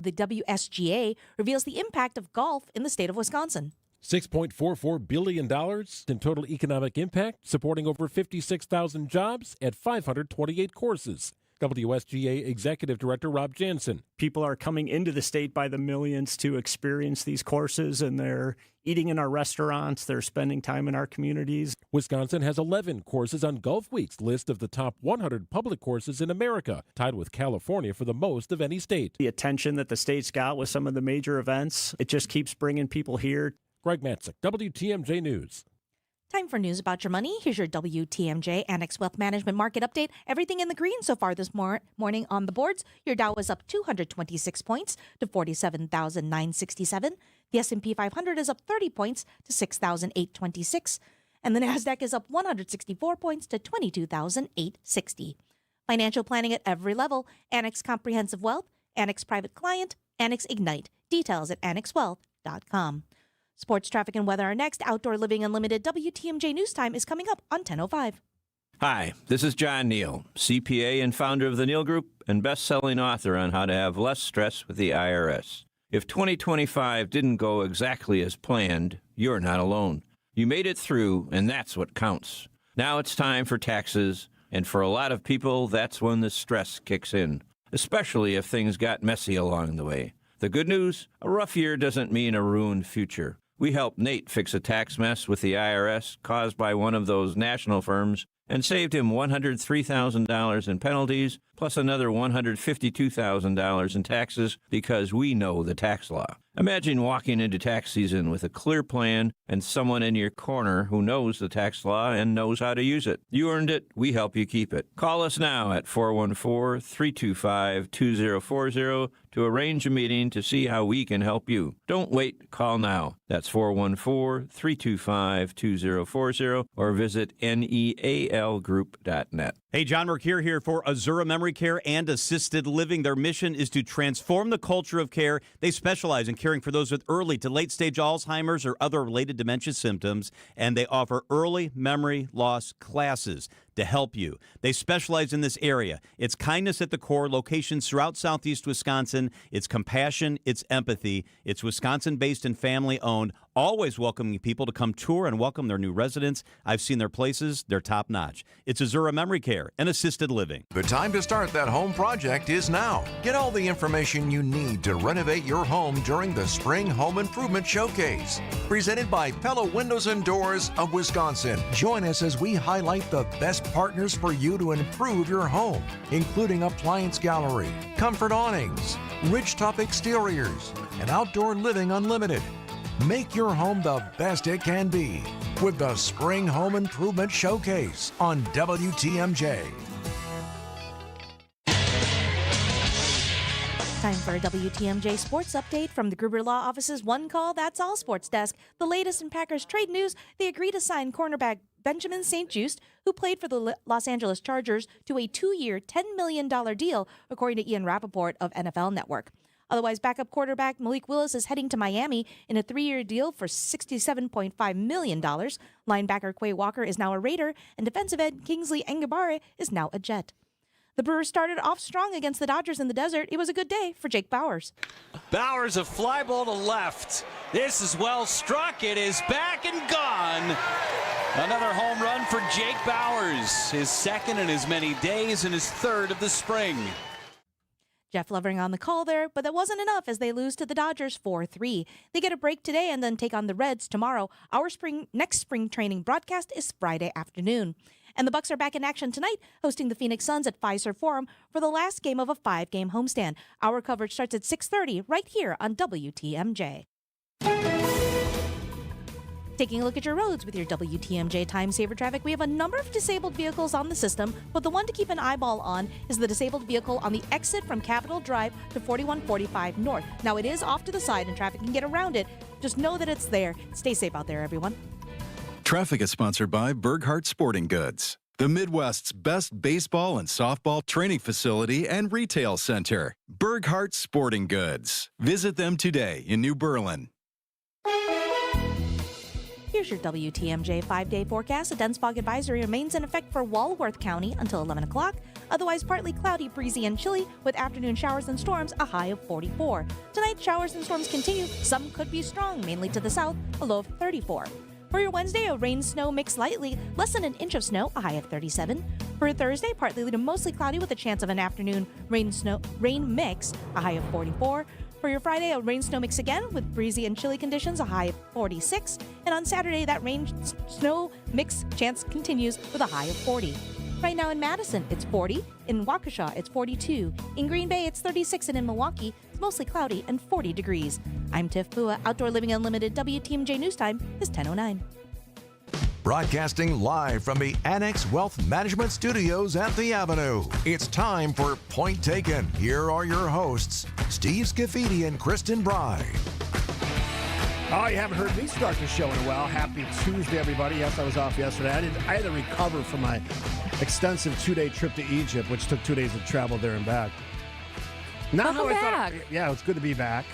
The WSGA reveals the impact of golf in the state of Wisconsin. $6.44 billion in total economic impact, supporting over 56,000 jobs at 528 courses. WSGA Executive Director Rob Jansen. People are coming into the state by the millions to experience these courses, and they're eating in our restaurants. They're spending time in our communities. Wisconsin has 11 courses on Gulf Week's list of the top 100 public courses in America, tied with California for the most of any state. The attention that the state's got with some of the major events, it just keeps bringing people here. Greg Matzik, WTMJ News. Time for news about your money. Here's your WTMJ Annex Wealth Management Market Update. Everything in the green so far this morning on the boards. Your Dow is up 226 points to 47,967. The S&P 500 is up 30 points to 6,826. And the NASDAQ is up 164 points to 22,860. Financial planning at every level. Annex Comprehensive Wealth, Annex Private Client, Annex Ignite. Details at annexwealth.com. Sports, traffic, and weather are next. Outdoor Living Unlimited WTMJ News Time is coming up on 10:05. Hi, this is John Neal, CPA and founder of the Neal Group and best-selling author on how to have less stress with the IRS. If 2025 didn't go exactly as planned, you're not alone. You made it through, and that's what counts. Now it's time for taxes, and for a lot of people, that's when the stress kicks in, especially if things got messy along the way. The good news, a rough year doesn't mean a ruined future. We helped Nate fix a tax mess with the IRS caused by one of those national firms and saved him $103,000 in penalties, plus another $152,000 in taxes because we know the tax law. Imagine walking into tax season with a clear plan and someone in your corner who knows the tax law and knows how to use it. You earned it, we help you keep it. Call us now at 414-325-2040 to arrange a meeting to see how we can help you. Don't wait, call now. That's 414-325-2040 or visit nealgroup.net. Hey, John Mercure here for Azura Memory Care and Assisted Living. Their mission is to transform the culture of care. They specialize in caring for those with early to late-stage Alzheimer's or other related dementia symptoms, and they offer early memory loss classes to help you. They specialize in this area. It's kindness at the core, locations throughout southeast Wisconsin. It's compassion, it's empathy. It's Wisconsin-based and family-owned, always welcoming people to come tour and welcome their new residents. I've seen their places. They're top-notch. It's Azura Memory Care and Assisted Living. The time to start that home project is now. Get all the information you need to renovate your home during the Spring Home Improvement Showcase. Presented by Pella Windows and Doors of Wisconsin. Join us as we highlight the best partners for you to improve your home, including appliance gallery, comfort awnings, ridgetop exteriors, and outdoor living unlimited. Make your home the best it can be with the Spring Home Improvement Showcase on WTMJ. Time for a WTMJ Sports Update from the Gruber Law Office's One Call, That's All Sports Desk. The latest in Packers trade news, they agreed to sign cornerback Benjamin St. Juste, who played for the Los Angeles Chargers, to a 2-year, $10 million deal, according to Ian Rappaport of NFL Network. Otherwise, backup quarterback Malik Willis is heading to Miami in a 3-year deal for $67.5 million. Linebacker Quay Walker is now a Raider, and defensive end Kingsley Engabare is now a Jet. The Brewers started off strong against the Dodgers in the desert. It was a good day for Jake Bauers. Bauers, a fly ball to left. This is well struck. It is back and gone. Another home run for Jake Bauers. His second in as many days and his third of the spring. Jeff Lovering on the call there, but that wasn't enough as they lose to the Dodgers 4-3. They get a break today and then take on the Reds tomorrow. Our next spring training broadcast is Friday afternoon. And the Bucks are back in action tonight, hosting the Phoenix Suns at Fiserv Forum for the last game of a 5-game homestand. Our coverage starts at 6:30 right here on WTMJ. Taking a look at your roads with your WTMJ Time Saver Traffic, we have a number of disabled vehicles on the system, but the one to keep an eyeball on is the disabled vehicle on the exit from Capitol Drive to 4145 North. Now, it is off to the side and traffic can get around it. Just know that it's there. Stay safe out there, everyone. Traffic is sponsored by Burghardt Sporting Goods, the Midwest's best baseball and softball training facility and retail center. Burghardt Sporting Goods. Visit them today in New Berlin. Here's your WTMJ 5-day forecast. A dense fog advisory remains in effect for Walworth County until 11 o'clock. Otherwise, partly cloudy, breezy, and chilly with afternoon showers and storms, a high of 44. Tonight, showers and storms continue. Some could be strong, mainly to the south, a low of 34. For your Wednesday, a rain-snow mix lightly, less than an inch of snow, a high of 37. For Thursday, partly to mostly cloudy with a chance of an afternoon rain mix, a high of 44. For your Friday, a rain-snow mix again with breezy and chilly conditions, a high of 46. And on Saturday, that rain-snow mix chance continues with a high of 40. Right now in Madison, it's 40. In Waukesha, it's 42. In Green Bay, it's 36. And in Milwaukee, it's mostly cloudy and 40 degrees. I'm Tiff Pua. Outdoor Living Unlimited WTMJ News Time is 10:09. Broadcasting live from the Annex Wealth Management Studios at the Avenue. It's time for Point Taken. Here are your hosts, Steve Scafidi and Kristen Bry. Oh, you haven't heard me start the show in a while. Happy Tuesday, everybody. Yes, I was off yesterday. I had to recover from my extensive 2-day trip to Egypt, which took 2 days of travel there and back. Not how I thought. Yeah, it's good to be back.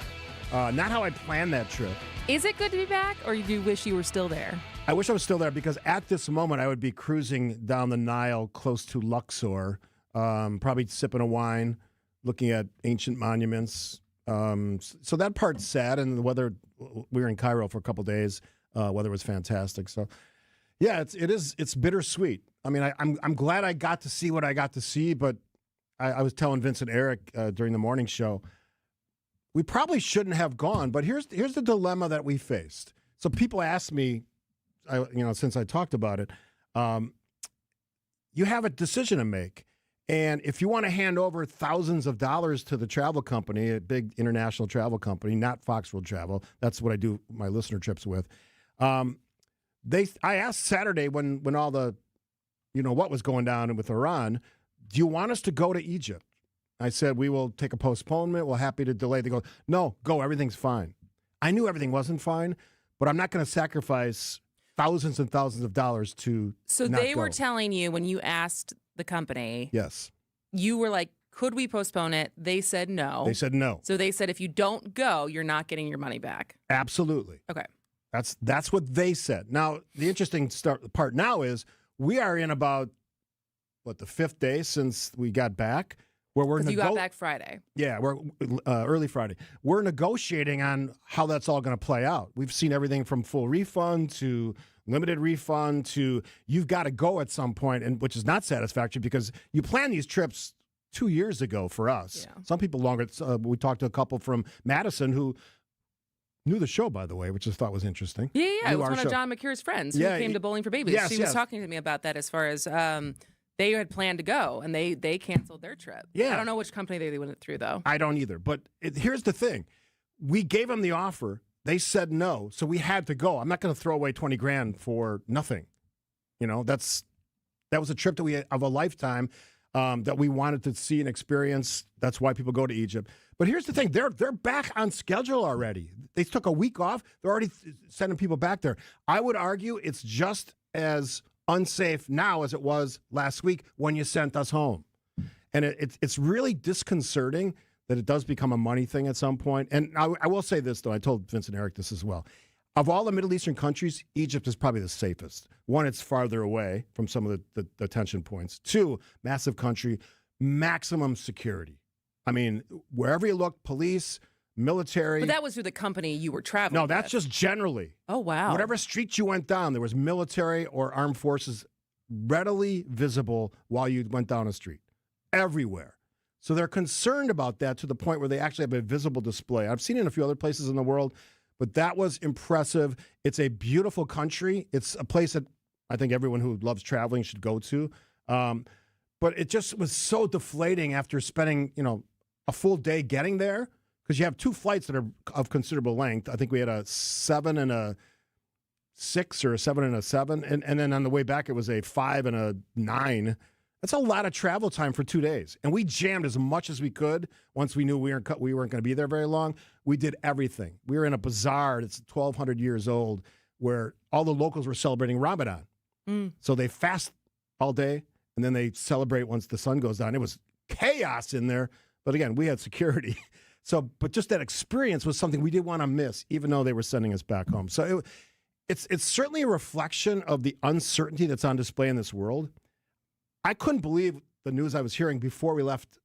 Not how I planned that trip. Is it good to be back, or do you wish you were still there? I wish I was still there because at this moment I would be cruising down the Nile close to Luxor, probably sipping a wine, looking at ancient monuments. So that part's sad, and the weather. We were in Cairo for a couple days. Weather was fantastic. So, yeah, it's bittersweet. I mean, I'm glad I got to see what I got to see, but I was telling Vincent Eric during the morning show, we probably shouldn't have gone. But here's the dilemma that we faced. So people ask me, since I talked about it, you have a decision to make. And if you want to hand over thousands of dollars to the travel company, a big international travel company, not Fox World Travel, that's what I do my listener trips with. I asked Saturday when all the, what was going down with Iran, do you want us to go to Egypt? I said, we will take a postponement. We're happy to delay. They go, no, go. Everything's fine. I knew everything wasn't fine, but I'm not going to sacrifice thousands and thousands of dollars to So not they go. were telling you when you asked the company, Yes. you were like, could we postpone it? They said no. They said no. So they said if you don't go, you're not getting your money back. Absolutely. Okay. That's what they said. Now, the interesting part now is we are in about, the 5th day since we got back, where we're You got back Friday. Yeah, we're early Friday. We're negotiating on how that's all going to play out. We've seen everything from full refund to limited refund to you've got to go at some point, and which is not satisfactory because you plan these trips 2 years ago for us. Yeah. Some people longer. We talked to a couple from Madison who knew the show, by the way, which I thought was interesting. Yeah. It was one show. of John McCure's friends who came to Bowling for Babies. Yes, she was talking to me about that as far as they had planned to go, and they canceled their trip. Yeah. I don't know which company they went through, though. I don't either. But here's the thing. We gave them the offer. They said no, so we had to go. I'm not going to throw away $20,000 for nothing. That was a trip of a lifetime that we wanted to see and experience. That's why people go to Egypt. But here's the thing. They're back on schedule already. They took a week off. They're already sending people back there. I would argue it's just as unsafe now as it was last week when you sent us home. And it's really disconcerting that it does become a money thing at some point. And I will say this, though. I told Vincent Eric this as well. Of all the Middle Eastern countries, Egypt is probably the safest. One, it's farther away from some of the tension points. Two, massive country, maximum security. I mean, wherever you look, police, military. But that was through the company you were traveling No, with. that's just generally. Oh, wow. Whatever street you went down, there was military or armed forces readily visible while you went down a street. Everywhere. So they're concerned about that to the point where they actually have a visible display. I've seen it in a few other places in the world, but that was impressive. It's a beautiful country. It's a place that I think everyone who loves traveling should go to. But it just was so deflating after spending, a full day getting there. Because you have two flights that are of considerable length. I think we had a 7 and a 6 or a 7 and a 7. And then on the way back, it was a 5 and a 9. That's a lot of travel time for 2 days. And we jammed as much as we could once we knew we weren't going to be there very long. We did everything. We were in a bazaar that's 1,200 years old where all the locals were celebrating Ramadan. So they fast all day, and then they celebrate once the sun goes down. It was chaos in there. But again, we had security. But just that experience was something we didn't want to miss, even though they were sending us back home. So it's certainly a reflection of the uncertainty that's on display in this world. I couldn't believe the news I was hearing before we left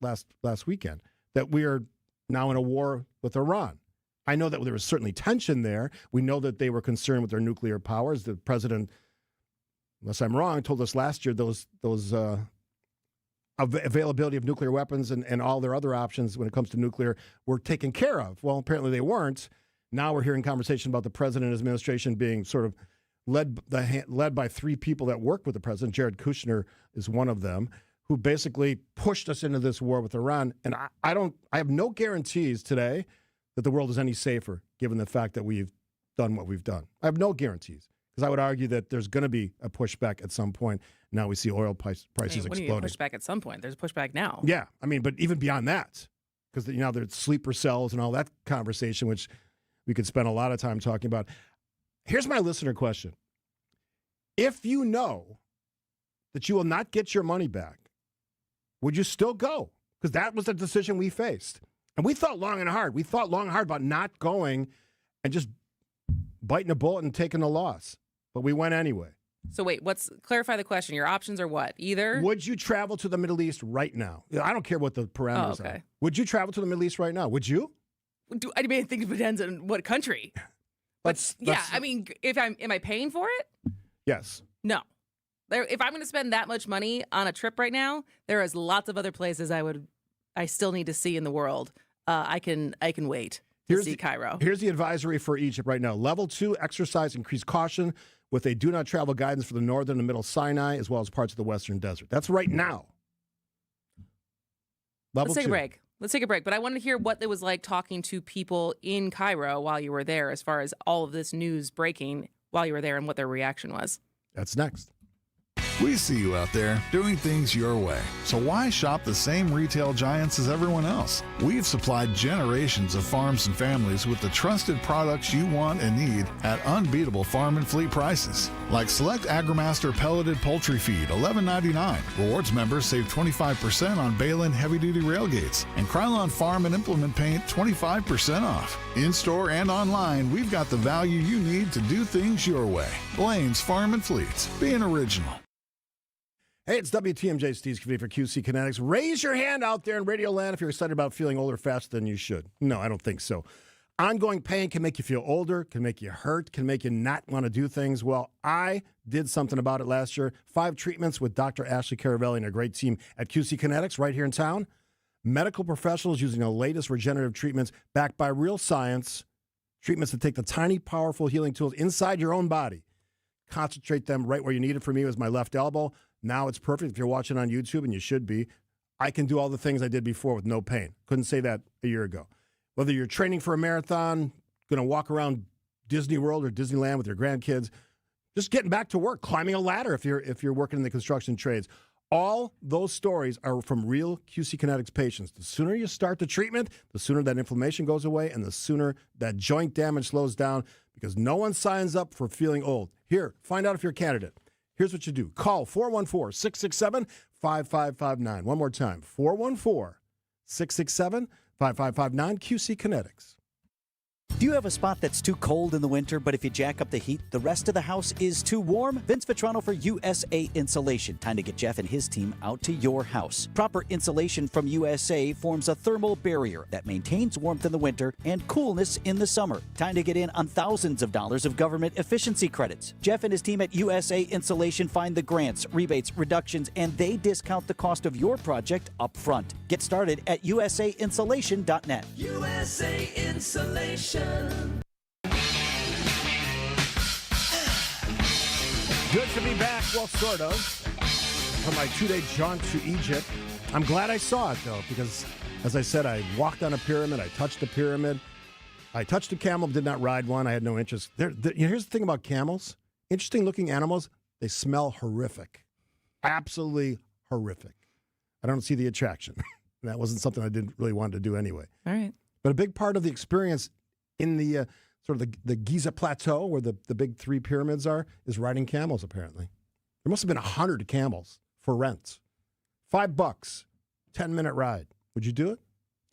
last weekend that we are now in a war with Iran. I know that there was certainly tension there. We know that they were concerned with their nuclear powers. The president, unless I'm wrong, told us last year those availability of nuclear weapons and all their other options when it comes to nuclear were taken care of. Well, apparently they weren't. Now we're hearing conversation about the president and his administration being sort of led by three people that work with the president. Jared Kushner is one of them, who basically pushed us into this war with Iran. And I have no guarantees today that the world is any safer, given the fact that we've done what we've done. I have no guarantees, because I would argue that there's going to be a pushback at some point. Now we see oil prices exploding. What do you mean pushback at some point? There's a pushback now. Yeah, I mean, but even beyond that, because there's sleeper cells and all that conversation, which we could spend a lot of time talking about. Here's my listener question. If you know that you will not get your money back, would you still go? Because that was the decision we faced. And we thought long and hard. We thought long and hard about not going and just biting a bullet and taking the loss. But we went anyway. So wait, clarify the question. Your options are what? Either? Would you travel to the Middle East right now? I don't care what the parameters are. Would you travel to the Middle East right now? Would you? I mean, I think it depends on what country. I mean, am I paying for it? Yes. No. If I'm going to spend that much money on a trip right now, there is lots of other places I still need to see in the world. I can wait to see Cairo. Here's the advisory for Egypt right now. Level 2, exercise increased caution with a do not travel guidance for the northern and middle Sinai, as well as parts of the western desert. That's right now. Let's take a break. But I wanted to hear what it was like talking to people in Cairo while you were there, as far as all of this news breaking while you were there and what their reaction was. That's next. We see you out there doing things your way. So why shop the same retail giants as everyone else? We've supplied generations of farms and families with the trusted products you want and need at unbeatable farm and fleet prices. Like select AgriMaster pelleted poultry feed, $11.99. Rewards members save 25% on Balin heavy-duty railgates. And Krylon farm and implement paint, 25% off. In-store and online, we've got the value you need to do things your way. Blaine's Farm and Fleets. Being original. Hey, it's WTMJ Steve Scavini for QC Kinetics. Raise your hand out there in Radio Land if you're excited about feeling older faster than you should. No, I don't think so. Ongoing pain can make you feel older, can make you hurt, can make you not want to do things. Well, I did something about it last year. 5 treatments with Dr. Ashley Caravelli and a great team at QC Kinetics right here in town. Medical professionals using the latest regenerative treatments backed by real science. Treatments that take the tiny, powerful healing tools inside your own body, concentrate them right where you need it. For me, it was my left elbow. Now it's perfect. If you're watching on YouTube, and you should be, I can do all the things I did before with no pain. Couldn't say that a year ago. Whether you're training for a marathon, going to walk around Disney World or Disneyland with your grandkids, just getting back to work, climbing a ladder if you're working in the construction trades. All those stories are from real QC Kinetics patients. The sooner you start the treatment, the sooner that inflammation goes away and the sooner that joint damage slows down, because no one signs up for feeling old. Here, find out if you're a candidate. Here's what you do. Call 414-667-5559. One more time, 414-667-5559, QC Kinetics. Do you have a spot that's too cold in the winter, but if you jack up the heat, the rest of the house is too warm? Vince Vitrano for USA Insulation. Time to get Jeff and his team out to your house. Proper insulation from USA forms a thermal barrier that maintains warmth in the winter and coolness in the summer. Time to get in on thousands of dollars of government efficiency credits. Jeff and his team at USA Insulation find the grants, rebates, reductions, and they discount the cost of your project up front. Get started at usainsulation.net. USA Insulation. Good to be back, well, sort of, from my 2-day jaunt to Egypt. I'm glad I saw it, though, because, as I said, I walked on a pyramid, I touched a pyramid, I touched a camel, did not ride one, I had no interest. Here's the thing about camels. Interesting-looking animals, they smell horrific. Absolutely horrific. I don't see the attraction. That wasn't something I didn't really want to do anyway. All right. But a big part of the experience in the sort of the Giza Plateau, where the big 3 pyramids are, is riding camels, apparently. There must have been 100 camels for rent. $5, 10-minute ride. Would you do it?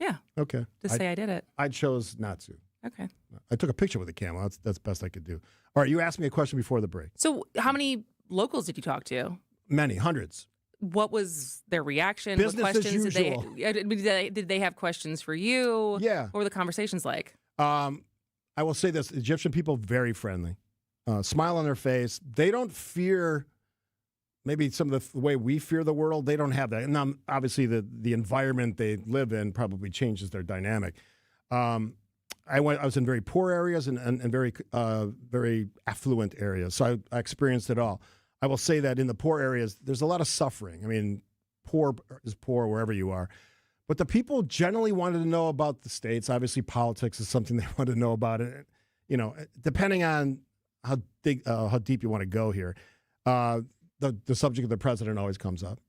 Yeah. Okay. Just say I did it. I chose not to. Okay. I took a picture with a camel. That's best I could do. All right, you asked me a question before the break. So how many locals did you talk to? Many, hundreds. What was their reaction? Business what as questions usual. did they have questions for you? Yeah. What were the conversations like? I will say this: Egyptian people very friendly, smile on their face. They don't fear maybe some of the way we fear the world. They don't have that. And obviously, the environment they live in probably changes their dynamic. I was in very poor areas and very affluent areas, so I experienced it all. I will say that in the poor areas, there's a lot of suffering. I mean, poor is poor wherever you are. But the people generally wanted to know about the states. Obviously, politics is something they wanted to know about. It, depending on how deep you want to go here, the subject of the president always comes up.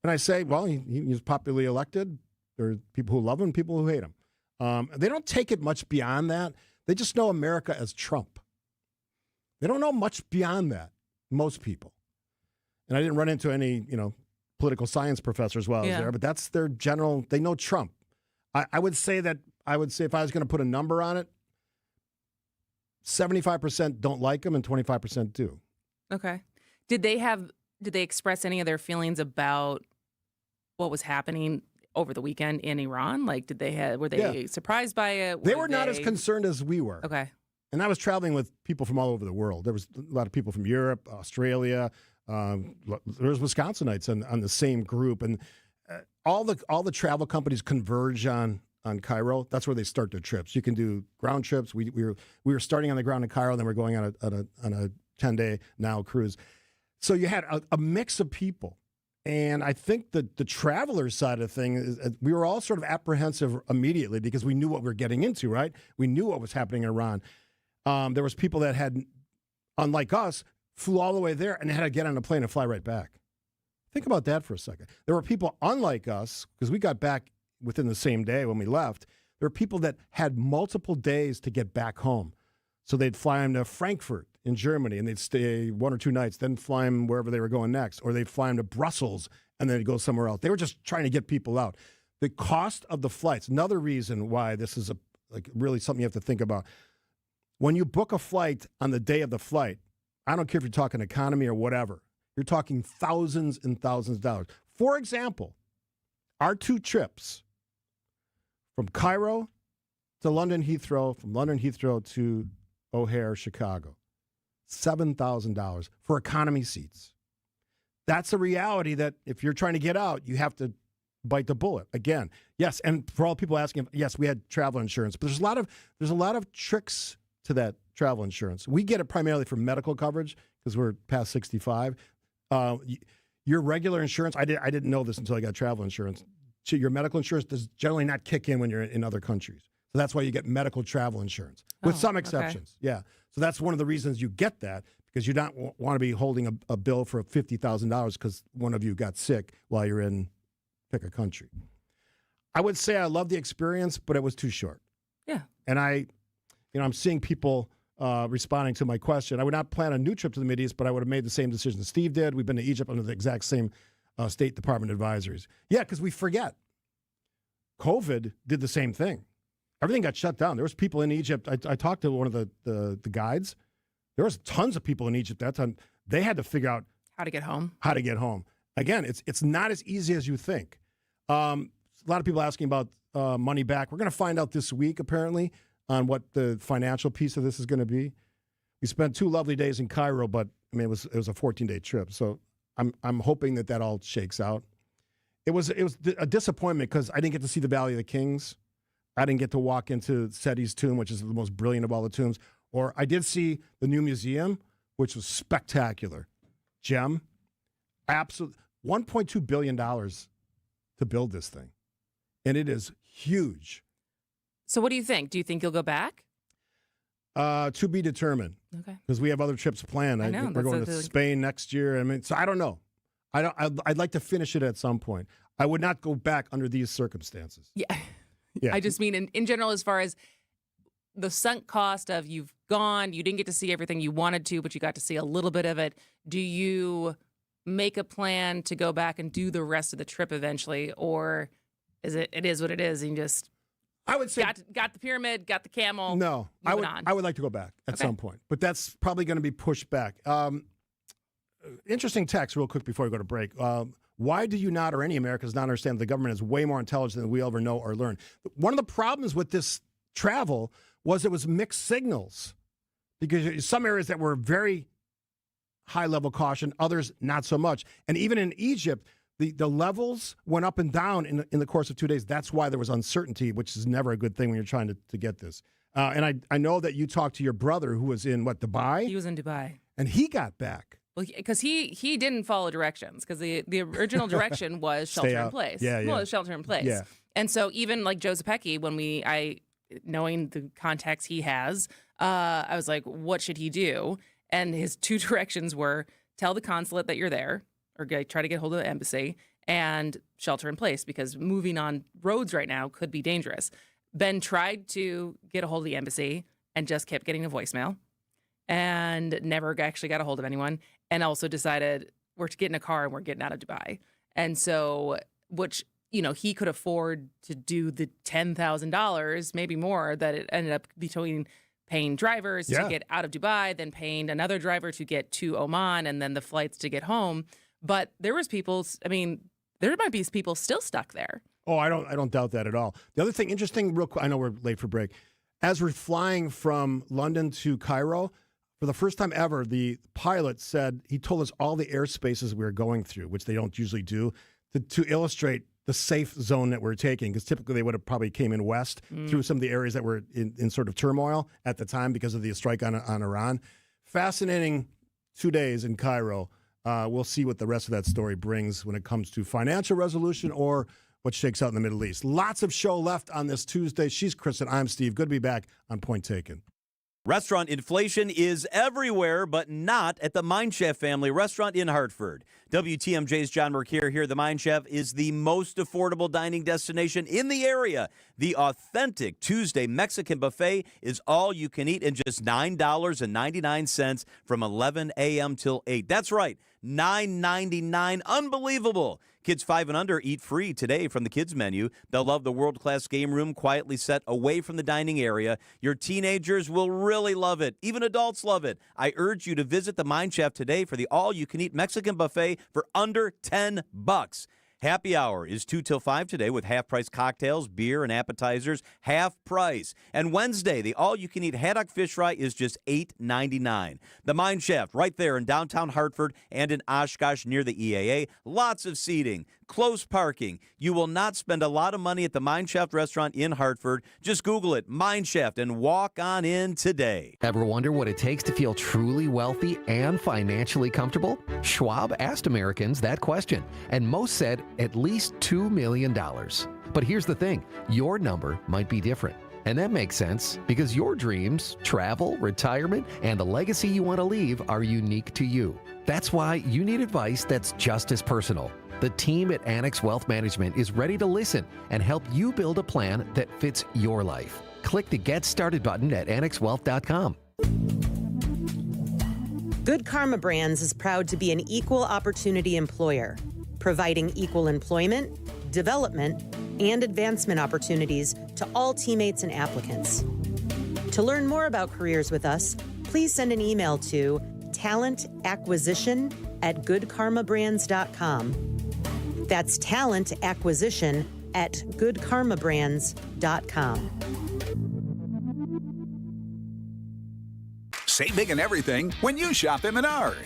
And I say, well, he's popularly elected. There are people who love him, people who hate him. They don't take it much beyond that. They just know America as Trump. They don't know much beyond that, most people. And I didn't run into any, political science professors while I was there, but that's their general, they know Trump. I would say if I was going to put a number on it, 75% don't like him and 25% do. Okay. Did they express any of their feelings about what was happening over the weekend in Iran? Like, were they surprised by it? They were not as concerned as we were. Okay. And I was traveling with people from all over the world. There was a lot of people from Europe, Australia. There was Wisconsinites on the same group, and all the travel companies converge on Cairo. That's where they start their trips. You can do ground trips. We were starting on the ground in Cairo, and then we're going on a 10-day Nile cruise. So you had a mix of people. And I think the traveler side of the thing is we were all sort of apprehensive immediately because we knew what we were getting into, right? We knew what was happening in Iran. There was people that had, unlike us, flew all the way there and had to get on a plane and fly right back. Think about that for a second. There were people unlike us, because we got back within the same day when we left. There were people that had multiple days to get back home. So they'd fly them to Frankfurt in Germany, and they'd stay 1 or 2 nights, then fly them wherever they were going next. Or they'd fly them to Brussels, and then they'd go somewhere else. They were just trying to get people out. The cost of the flights, another reason why this is really something you have to think about. When you book a flight on the day of the flight, I don't care if you're talking economy or whatever, you're talking thousands and thousands of dollars. For example, our 2 trips from Cairo to London Heathrow, from London Heathrow to O'Hare, Chicago, $7,000 for economy seats. That's a reality that if you're trying to get out, you have to bite the bullet. Again, yes, and for all people asking, yes, we had travel insurance, but there's a lot of tricks to that travel insurance. We get it primarily for medical coverage because we're past 65. Your regular insurance, I didn't know this until I got travel insurance. So your medical insurance does generally not kick in when you're in other countries. So that's why you get medical travel insurance, with some exceptions. Okay. Yeah. So that's one of the reasons you get that, because you don't want to be holding a bill for $50,000 because one of you got sick while you're in, pick a country. I would say I love the experience, but it was too short. Yeah. And I'm seeing people responding to my question. I would not plan a new trip to the Mideast, but I would have made the same decision Steve did. We've been to Egypt under the exact same State Department advisories. Yeah, because we forget. COVID did the same thing. Everything got shut down. There was people in Egypt. I talked to one of the guides. There was tons of people in Egypt that time. They had to figure out how to get home. Again, it's not as easy as you think. A lot of people asking about money back. We're going to find out this week, apparently, on what the financial piece of this is going to be. We spent 2 lovely days in Cairo, but I mean it was a 14-day trip. So I'm hoping that all shakes out. It was a disappointment because I didn't get to see the Valley of the Kings. I didn't get to walk into Seti's tomb, which is the most brilliant of all the tombs. Or I did see the new museum, which was spectacular. Gem. Absolute. $1.2 billion to build this thing. And it is huge. So what do you think? Do you think you'll go back? To be determined. Okay. Because we have other trips planned. I know. We're going to Spain next year. I mean, so I don't know. I'd like to finish it at some point. I would not go back under these circumstances. Yeah. Yeah. I just mean in general, as far as the sunk cost of you've gone, you didn't get to see everything you wanted to, but you got to see a little bit of it. Do you make a plan to go back and do the rest of the trip eventually, or is it is what it is and you just I would say got the pyramid, got the camel. no. I would like to go back at some point, but that's probably going to be pushed back. Interesting text, real quick before we go to break. Why do you not, or any Americans, not understand that the government is way more intelligent than we ever know or learn? One of the problems with this travel was it was mixed signals, because some areas that were very high level caution, others not so much. And even in Egypt, the levels went up and down in the course of 2 days. That's why there was uncertainty, which is never a good thing when you're trying to get this. And I know that you talked to your brother who was in, Dubai? He was in Dubai. And he got back. Well, because he didn't follow directions, because the original direction was shelter in place. Yeah. Well, it was shelter in place. Yeah. And so even like Joe Zepecki, knowing the contacts he has, I was like, what should he do? And his two directions were tell the consulate that you're there, or try to get hold of the embassy, and shelter in place, because moving on roads right now could be dangerous. Ben tried to get a hold of the embassy and just kept getting a voicemail and never actually got a hold of anyone, and also decided we're getting a car and we're getting out of Dubai. And so, which, he could afford to do the $10,000, maybe more, that it ended up between paying drivers to get out of Dubai, then paying another driver to get to Oman, and then the flights to get home. But there might be people still stuck there. Oh, I don't doubt that at all. The other thing, interesting, real quick, I know we're late for break. As we're flying from London to Cairo, for the first time ever, the pilot said, he told us all the airspaces we were going through, which they don't usually do, to illustrate the safe zone that we're taking, because typically they would have probably came in west through some of the areas that were in sort of turmoil at the time because of the strike on Iran. Fascinating 2 days in Cairo. We'll see what the rest of that story brings when it comes to financial resolution or what shakes out in the Middle East. Lots of show left on this Tuesday. She's Kristen. I'm Steve. Good to be back on Point Taken. Restaurant inflation is everywhere, but not at the Mind Chef family restaurant in Hartford. WTMJ's John Mercure here. The Mind Chef is the most affordable dining destination in the area. The authentic Tuesday Mexican buffet is all you can eat in just $9.99 from 11 a.m. till 8. That's right, $9.99. Unbelievable. Kids 5 and under eat free today from the kids menu. They'll love the world-class game room quietly set away from the dining area. Your teenagers will really love it. Even adults love it. I urge you to visit the Mind Chef today for the all-you-can-eat Mexican buffet for under $10. Happy hour is 2 till 5 today with half-price cocktails, beer, and appetizers, half price. And Wednesday, the all-you-can-eat haddock fish fry is just $8.99. The Mind Chef, right there in downtown Hartford and in Oshkosh near the EAA. Lots of seating, close parking. You will not spend a lot of money at the Mind Chef restaurant in Hartford. Just Google it, Mind Chef, and walk on in today. Ever wonder what it takes to feel truly wealthy and financially comfortable? Schwab asked Americans that question, and most said at least $2 million. But here's the thing, your number might be different. And that makes sense because your dreams, travel, retirement, and the legacy you want to leave are unique to you. That's why you need advice that's just as personal. The team at Annex Wealth Management is ready to listen and help you build a plan that fits your life. Click the Get Started button at annexwealth.com. Good Karma Brands is proud to be an equal opportunity employer, providing equal employment, development, and advancement opportunities to all teammates and applicants. To learn more about careers with us, please send an email to talentacquisition@goodkarmabrands.com. That's talentacquisition@goodkarmabrands.com. Save big on everything when you shop at Menards.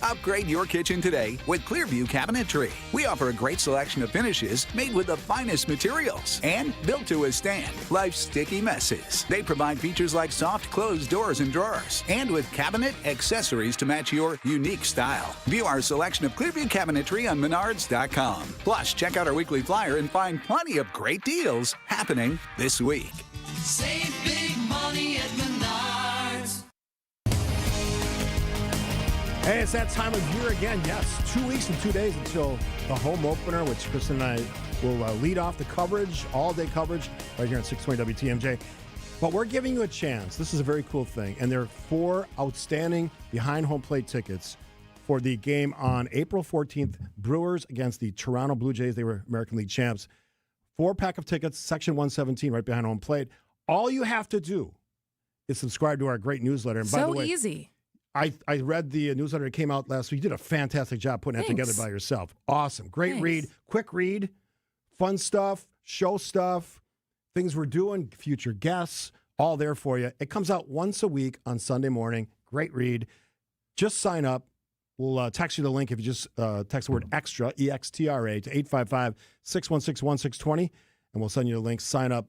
Upgrade your kitchen today with Clearview Cabinetry. We offer a great selection of finishes made with the finest materials and built to withstand life's sticky messes. They provide features like soft closed doors and drawers, and with cabinet accessories to match your unique style. View our selection of Clearview Cabinetry on Menards.com. Plus, check out our weekly flyer and find plenty of great deals happening this week. Save big money at Menards. Hey, it's that time of year again. Yes, 2 weeks and 2 days until the home opener, which Kristen and I will lead off the coverage, all-day coverage, right here on 620 WTMJ. But we're giving you a chance. This is a very cool thing. And there are 4 outstanding behind-home plate tickets for the game on April 14th, Brewers against the Toronto Blue Jays. They were American League champs. 4-pack of tickets, section 117, right behind home plate. All you have to do is subscribe to our great newsletter. And by the way, easy. I read the newsletter that came out last week. You did a fantastic job putting that together by yourself. Awesome. Great read. Quick read. Fun stuff. Show stuff. Things we're doing. Future guests. All there for you. It comes out once a week on Sunday morning. Great read. Just sign up. We'll text you the link if you just text the word EXTRA, E-X-T-R-A, to 855-616-1620, and we'll send you the link. Sign up.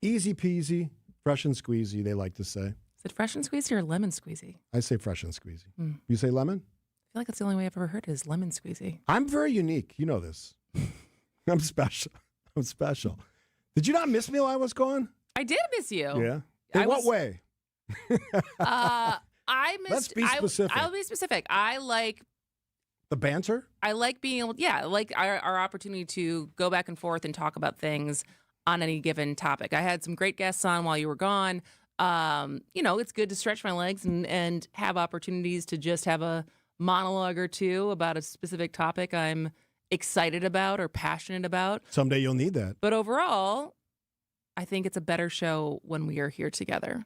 Easy peasy, fresh and squeezy, they like to say. Is it fresh and squeezy or lemon squeezy? I say fresh and squeezy. You say lemon? I feel like that's the only way I've ever heard it is lemon squeezy. I'm very unique. You know this. I'm special. I'm special. Did you not miss me while I was gone? I did miss you. Yeah. In what way? I missed. Let's be specific. I'll be specific. I like the banter. I like being able, I like our opportunity to go back and forth and talk about things on any given topic. I had some great guests on while you were gone. It's good to stretch my legs and have opportunities to just have a monologue or two about a specific topic I'm excited about or passionate about. Someday you'll need that. But overall, I think it's a better show when we are here together.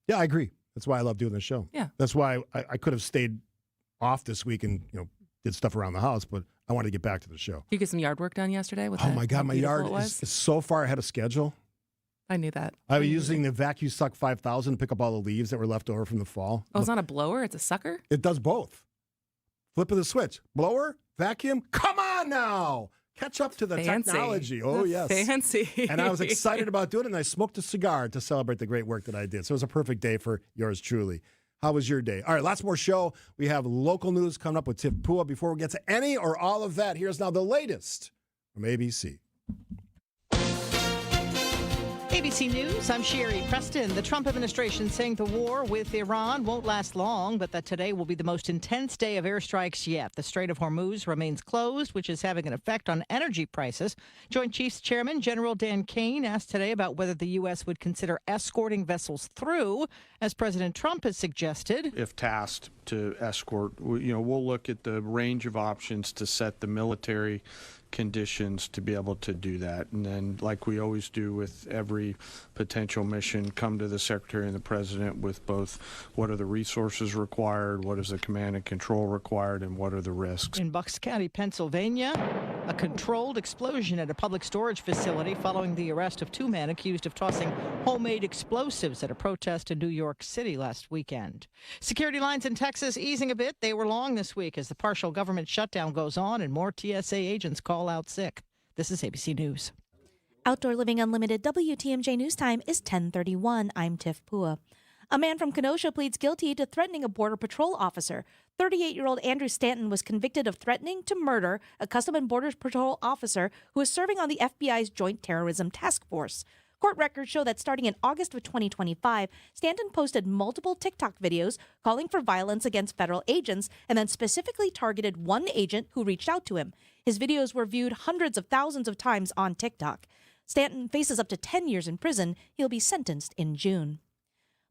Yeah, I agree. That's why I love doing the show. Yeah. That's why I could have stayed off this week and did stuff around the house, but I wanted to get back to the show. Did you get some yard work done yesterday? Oh my God, my yard is so far ahead of schedule. I knew that. I was using the Vacuum Suck 5000 to pick up all the leaves that were left over from the fall. Oh, it's not a blower, it's a sucker? It does both. Flip of the switch. Blower, vacuum, come on now. Catch up to the technology. Oh, yes. Fancy. And I was excited about doing it, and I smoked a cigar to celebrate the great work that I did. So it was a perfect day for yours truly. How was your day? All right, lots more show. We have local news coming up with Tiff Pua. Before we get to any or all of that, here's now the latest from ABC. ABC News, I'm Sherry Preston. The Trump administration saying the war with Iran won't last long, but that today will be the most intense day of airstrikes yet. The Strait of Hormuz remains closed, which is having an effect on energy prices. Joint Chiefs Chairman General Dan Kane asked today about whether the U.S. would consider escorting vessels through, as President Trump has suggested. If tasked to escort, we'll look at the range of options to set the military conditions to be able to do that. And then, like we always do with every potential mission, come to the Secretary and the President with both what are the resources required, what is the command and control required, and what are the risks. In Bucks County, Pennsylvania, a controlled explosion at a public storage facility following the arrest of two men accused of tossing homemade explosives at a protest in New York City last weekend. Security lines in Texas easing a bit. They were long this week as the partial government shutdown goes on and more TSA agents call out sick. This is ABC News. Outdoor Living Unlimited WTMJ News Time is 10:31. I'm Tiff Pua. A man from Kenosha pleads guilty to threatening a Border Patrol officer. 38-year-old Andrew Stanton was convicted of threatening to murder a Customs and Border Patrol officer who was serving on the FBI's Joint Terrorism Task Force. Court records show that starting in August of 2025, Stanton posted multiple TikTok videos calling for violence against federal agents and then specifically targeted one agent who reached out to him. His videos were viewed hundreds of thousands of times on TikTok. Stanton faces up to 10 years in prison. He'll be sentenced in June.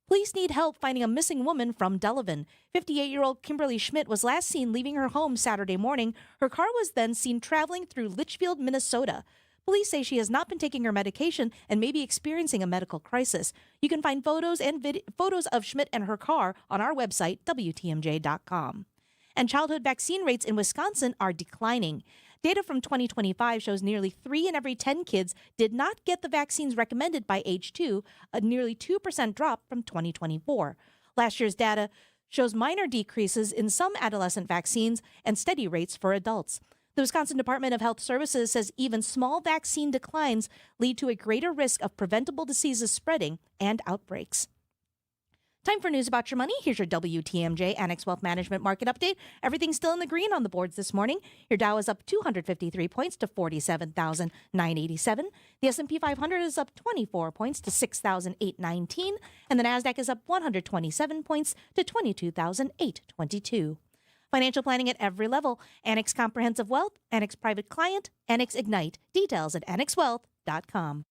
Police need help finding a missing woman from Delavan. 58-year-old Kimberly Schmidt was last seen leaving her home Saturday morning. Her car was then seen traveling through Litchfield, Minnesota. Police say she has not been taking her medication and may be experiencing a medical crisis. You can find photos and photos of Schmidt and her car on our website, WTMJ.com. And childhood vaccine rates in Wisconsin are declining. Data from 2025 shows nearly 3 in every 10 kids did not get the vaccines recommended by age 2, a nearly 2% drop from 2024. Last year's data shows minor decreases in some adolescent vaccines and steady rates for adults. The Wisconsin Department of Health Services says even small vaccine declines lead to a greater risk of preventable diseases spreading and outbreaks. Time for news about your money. Here's your WTMJ Annex Wealth Management Market Update. Everything's still in the green on the boards this morning. Your Dow is up 253 points to 47,987. The S&P 500 is up 24 points to 6,819. And the NASDAQ is up 127 points to 22,822. Financial planning at every level. Annex Comprehensive Wealth, Annex Private Client, Annex Ignite. Details at annexwealth.com.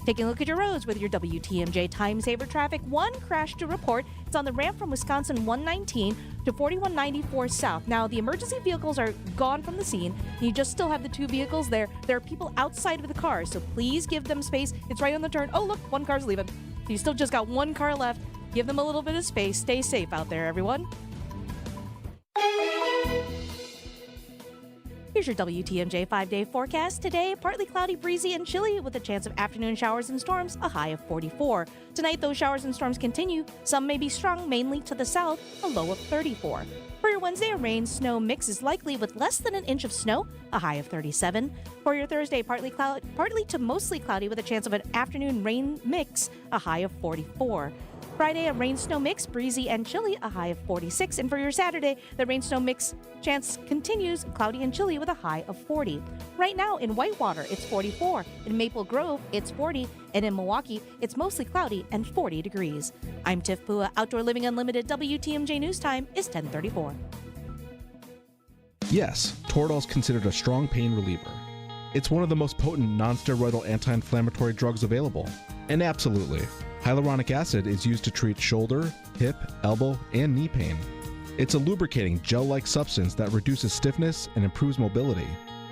Taking a look at your roads with your WTMJ Time Saver traffic. One crash to report. It's on the ramp from Wisconsin 119 to 4194 South. Now, the emergency vehicles are gone from the scene. You just still have the two vehicles there. There are people outside of the cars, so please give them space. It's right on the turn. Oh, look, one car's leaving. You still just got one car left. Give them a little bit of space. Stay safe out there, everyone. Here's your WTMJ 5-day forecast. Today, partly cloudy, breezy, and chilly with a chance of afternoon showers and storms, a high of 44. Tonight, those showers and storms continue. Some may be strong, mainly to the south, a low of 34. For your Wednesday, a rain-snow mix is likely with less than an inch of snow, a high of 37. For your Thursday, partly to mostly cloudy with a chance of an afternoon rain mix, a high of 44. Friday, a rain-snow mix, breezy and chilly, a high of 46. And for your Saturday, the rain-snow mix chance continues, cloudy and chilly with a high of 40. Right now in Whitewater, it's 44. In Maple Grove, it's 40. And in Milwaukee, it's mostly cloudy and 40 degrees. I'm Tiff Pua. Outdoor Living Unlimited WTMJ News Time is 10:34. Yes, Toradol is considered a strong pain reliever. It's one of the most potent non-steroidal anti-inflammatory drugs available. And absolutely, hyaluronic acid is used to treat shoulder, hip, elbow, and knee pain. It's a lubricating gel-like substance that reduces stiffness and improves mobility.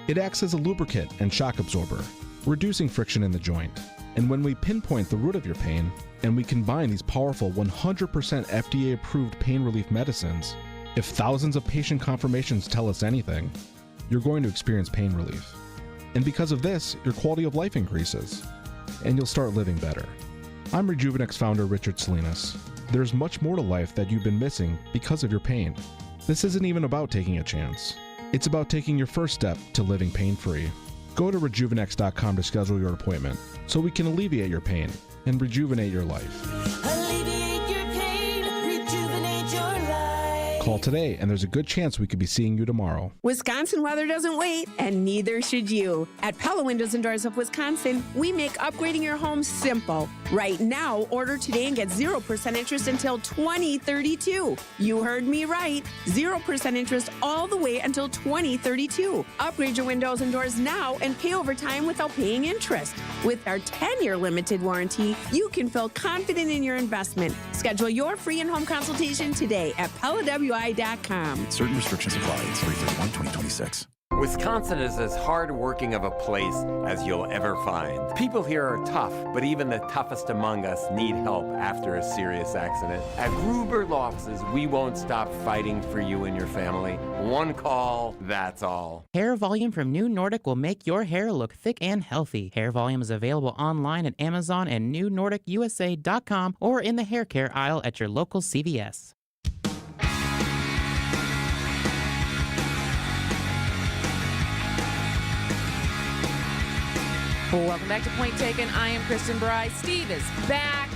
It acts as a lubricant and shock absorber, reducing friction in the joint. And when we pinpoint the root of your pain, and we combine these powerful 100% FDA-approved pain relief medicines, if thousands of patient confirmations tell us anything, you're going to experience pain relief. And because of this, your quality of life increases, and you'll start living better. I'm Rejuvenex founder Richard Salinas. There's much more to life that you've been missing because of your pain. This isn't even about taking a chance. It's about taking your first step to living pain-free. Go to rejuvenex.com to schedule your appointment so we can alleviate your pain and rejuvenate your life. Alleviate your pain, rejuvenate your life. Call today and there's a good chance we could be seeing you tomorrow. Wisconsin weather doesn't wait, and neither should you. At Pella Windows and Doors of Wisconsin, we make upgrading your home simple. Right now, order today and get 0% interest until 2032. You heard me right. 0% interest all the way until 2032. Upgrade your windows and doors now and pay over time without paying interest. With our 10-year limited warranty, you can feel confident in your investment. Schedule your free in-home consultation today at PellaWI.com. Certain restrictions apply. It's 3/31/2026. Wisconsin is as hard-working of a place as you'll ever find. People here are tough, but even the toughest among us need help after a serious accident. At Gruber Law Offices, we won't stop fighting for you and your family. One call, that's all. Hair Volume from New Nordic will make your hair look thick and healthy. Hair Volume is available online at Amazon and newnordicusa.com or in the hair care aisle at your local CVS. Welcome back to Point Taken. I am Kristen Bry. Steve is back.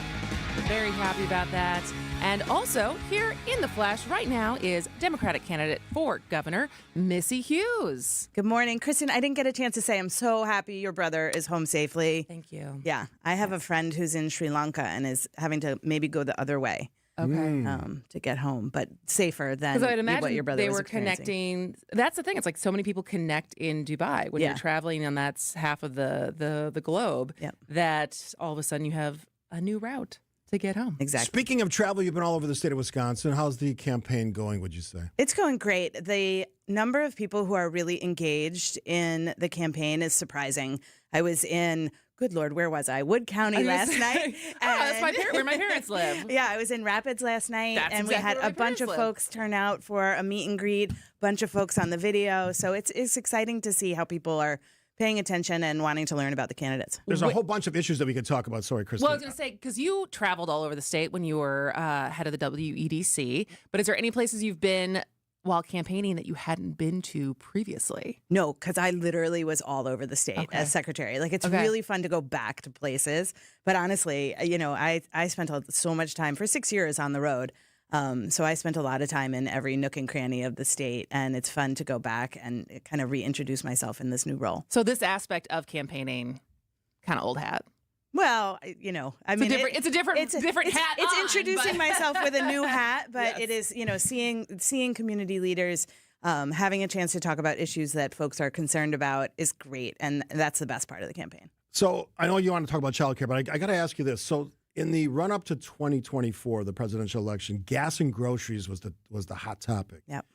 We're very happy about that. And also, here in the flesh right now is Democratic candidate for governor, Missy Hughes. Good morning. Kristen, I didn't get a chance to say I'm so happy your brother is home safely. Thank you. Yeah. I have a friend who's in Sri Lanka and is having to maybe go the other way. Okay. To get home, but safer than Because I'd imagine what your brother they was were experiencing. connecting. That's the thing. It's like so many people connect in Dubai when Yeah. you're traveling on that half of the globe that all of a sudden you have a new route to get home. Exactly. Speaking of travel, you've been all over the state of Wisconsin. How's the campaign going, would you say? It's going great. The number of people who are really engaged in the campaign is surprising. I was in, good Lord, where was I? Wood County last night. That's where my parents live. Yeah, I was in Rapids last night, That's and exactly we had where my a bunch parents of live. folks turn out for a meet and greet, bunch of folks on the video. So it's exciting to see how people are paying attention and wanting to learn about the candidates. There's a whole bunch of issues that we could talk about. Sorry, Kristen. Well, I was going to say, because you traveled all over the state when you were head of the WEDC, but is there any places you've been while campaigning that you hadn't been to previously? No, because I literally was all over the state as secretary. Like, it's really fun to go back to places. But honestly, I spent so much time for 6 years on the road. So I spent a lot of time in every nook and cranny of the state, and it's fun to go back and kind of reintroduce myself in this new role. So this aspect of campaigning, kind of old hat. Well, I mean, it's a different hat. It's on, introducing but- myself with a new hat, but it is, seeing community leaders, having a chance to talk about issues that folks are concerned about is great, and that's the best part of the campaign. So I know you want to talk about childcare, but I got to ask you this. So in the run up to 2024, the presidential election, gas and groceries was the hot topic. Yep.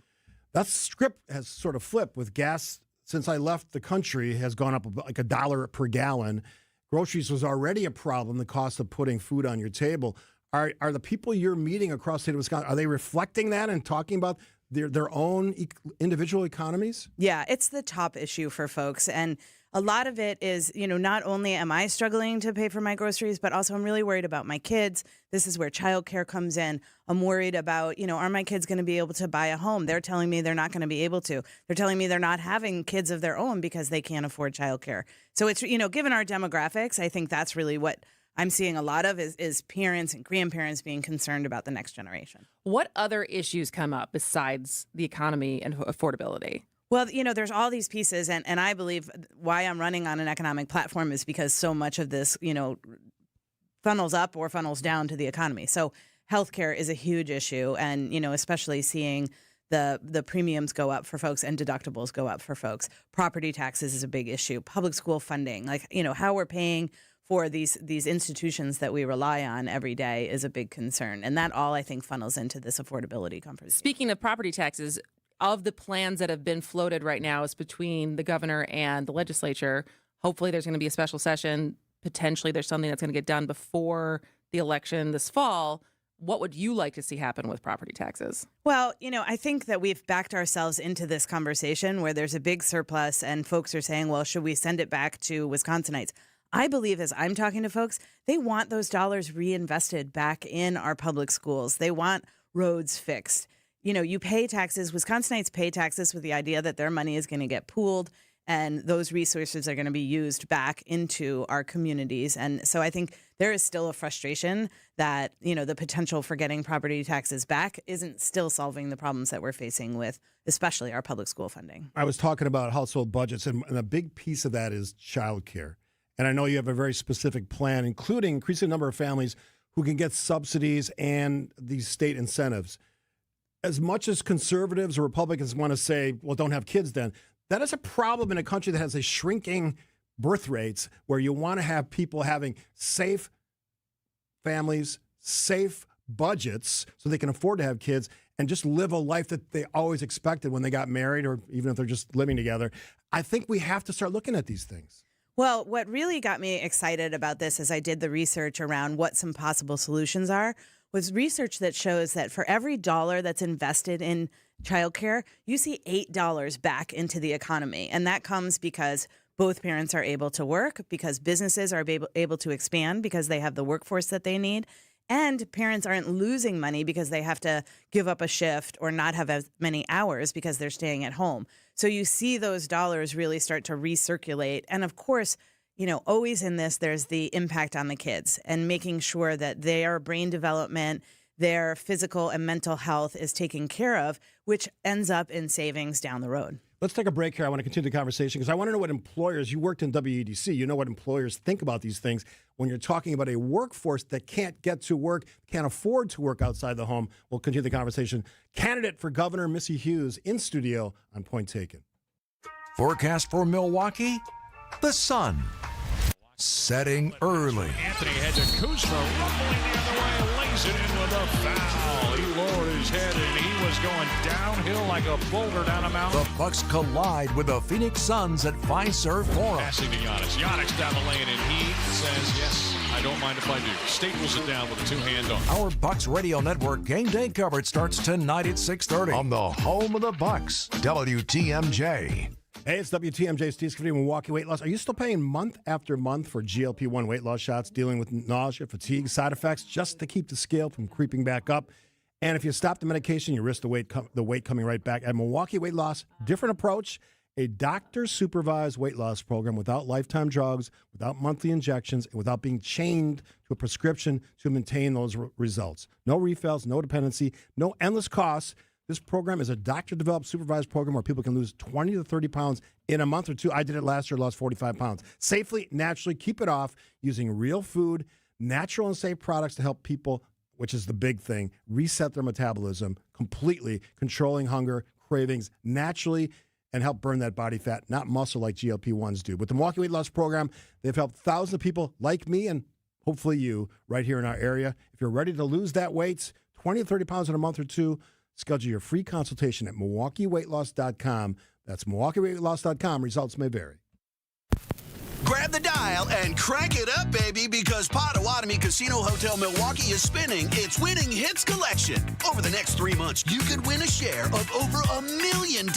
That script has sort of flipped with gas. Since I left the country, has gone up like $1 per gallon. Groceries was already a problem. The cost of putting food on your table. Are the people you're meeting across the state of Wisconsin, are they reflecting that and talking about their own individual economies? Yeah, it's the top issue for folks. And a lot of it is, not only am I struggling to pay for my groceries, but also I'm really worried about my kids. This is where childcare comes in. I'm worried about, are my kids going to be able to buy a home? They're telling me they're not going to be able to. They're telling me they're not having kids of their own because they can't afford childcare. So it's, given our demographics, I think that's really what I'm seeing a lot of is parents and grandparents being concerned about the next generation. What other issues come up besides the economy and affordability? Well, there's all these pieces, and I believe why I'm running on an economic platform is because so much of this, funnels up or funnels down to the economy. So healthcare is a huge issue, and, especially seeing the premiums go up for folks and deductibles go up for folks. Property taxes is a big issue. Public school funding, how we're paying for these institutions that we rely on every day is a big concern. And that all, I think, funnels into this affordability conversation. Speaking of property taxes, of the plans that have been floated right now is between the governor and the legislature. Hopefully there's going to be a special session. Potentially there's something that's going to get done before the election this fall. What would you like to see happen with property taxes? Well, I think that we've backed ourselves into this conversation where there's a big surplus and folks are saying, well, should we send it back to Wisconsinites? I believe as I'm talking to folks, they want those dollars reinvested back in our public schools. They want roads fixed. You pay taxes. Wisconsinites pay taxes with the idea that their money is going to get pooled and those resources are going to be used back into our communities. And so I think there is still a frustration that, the potential for getting property taxes back isn't still solving the problems that we're facing with, especially our public school funding. I was talking about household budgets, and a big piece of that is childcare. And I know you have a very specific plan, including increasing the number of families who can get subsidies and these state incentives. As much as conservatives or Republicans want to say, well, don't have kids then, that is a problem in a country that has a shrinking birth rates where you want to have people having safe families, safe budgets so they can afford to have kids and just live a life that they always expected when they got married or even if they're just living together. I think we have to start looking at these things. Well, what really got me excited about this as I did the research around what some possible solutions are was research that shows that for every dollar that's invested in childcare, you see $8 back into the economy. And that comes because both parents are able to work, because businesses are able to expand because they have the workforce that they need, and parents aren't losing money because they have to give up a shift or not have as many hours because they're staying at home. So you see those dollars really start to recirculate. And of course, always in this, there's the impact on the kids and making sure that their brain development, their physical and mental health is taken care of, which ends up in savings down the road. Let's take a break here. I want to continue the conversation because I want to know what employers, you worked in WEDC, you know what employers think about these things when you're talking about a workforce that can't get to work, can't afford to work outside the home. We'll continue the conversation. Candidate for Governor Missy Hughes in studio on Point Taken. Forecast for Milwaukee, the sun setting early. Anthony had to Kuzma rumbling the other way, lays it in with a foul. He lowered his head and he was going downhill like a boulder down a mountain. The Bucks collide with the Phoenix Suns at Fiserv Forum. Passing to Giannis. Giannis down the lane and he says, yes, I don't mind if I do. Staples it down with a two-hand dunk. Our Bucks Radio Network game day coverage starts tonight at 6:30 on the home of the Bucks, WTMJ. Hey, it's WTMJ, Steve Scafidi, Milwaukee Weight Loss. Are you still paying month after month for GLP-1 weight loss shots, dealing with nausea, fatigue, side effects, just to keep the scale from creeping back up? And if you stop the medication, you risk the weight coming right back. At Milwaukee Weight Loss, different approach, a doctor-supervised weight loss program without lifetime drugs, without monthly injections, and without being chained to a prescription to maintain those results. No refills, no dependency, no endless costs. This program is a doctor-developed, supervised program where people can lose 20 to 30 pounds in a month or two. I did it last year, lost 45 pounds. Safely, naturally, keep it off using real food, natural and safe products to help people, which is the big thing, reset their metabolism completely, controlling hunger, cravings naturally, and help burn that body fat, not muscle like GLP-1s do. With the Milwaukee Weight Loss Program, they've helped thousands of people like me and hopefully you right here in our area. If you're ready to lose that weight, 20 to 30 pounds in a month or two, schedule your free consultation at MilwaukeeWeightLoss.com. That's MilwaukeeWeightLoss.com. Results may vary. Grab the dial and crank it up, baby, because Potawatomi Casino Hotel Milwaukee is spinning its Winning Hits collection. Over the next 3 months, you could win a share of over $1 million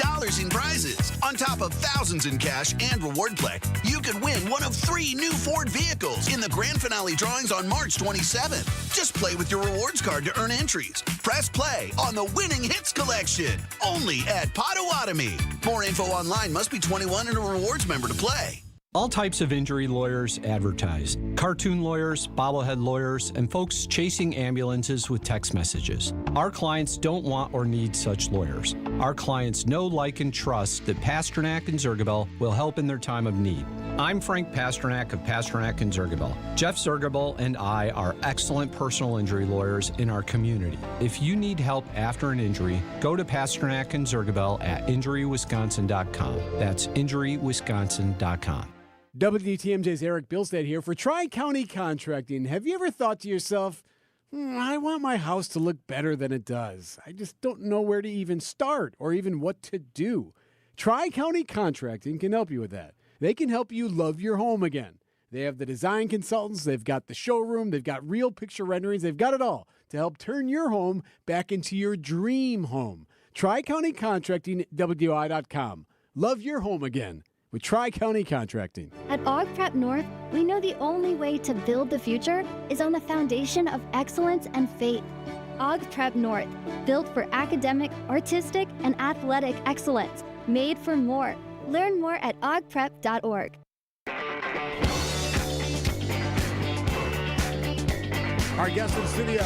in prizes. On top of thousands in cash and reward play, you could win one of 3 new Ford vehicles in the grand finale drawings on March 27th. Just play with your rewards card to earn entries. Press play on the Winning Hits collection, only at Potawatomi. More info online. Must be 21 and a rewards member to play. All types of injury lawyers advertise. Cartoon lawyers, bobblehead lawyers, and folks chasing ambulances with text messages. Our clients don't want or need such lawyers. Our clients know, like, and trust that Pasternak and Zergabel will help in their time of need. I'm Frank Pasternak of Pasternak and Zergabel. Jeff Zergabel and I are excellent personal injury lawyers in our community. If you need help after an injury, go to Pasternak and Zergabel at injurywisconsin.com. That's injurywisconsin.com. WTMJ's Eric Bilstead here for Tri-County Contracting. Have you ever thought to yourself, I want my house to look better than it does. I just don't know where to even start or even what to do. Tri-County Contracting can help you with that. They can help you love your home again. They have the design consultants, they've got the showroom, they've got real picture renderings, they've got it all to help turn your home back into your dream home. Tri-County Contracting, WDI.com. Love your home again with Tri-County Contracting. At Og Prep North, we know the only way to build the future is on the foundation of excellence and faith. Og Prep North, built for academic, artistic, and athletic excellence, made for more. Learn more at ogprep.org. Our guest in studio,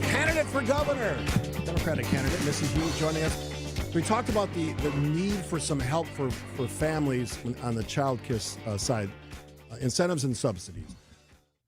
candidate for governor, Democratic candidate Mrs. Hughes, joining us. We talked about the need for some help for families on the child care side, incentives and subsidies.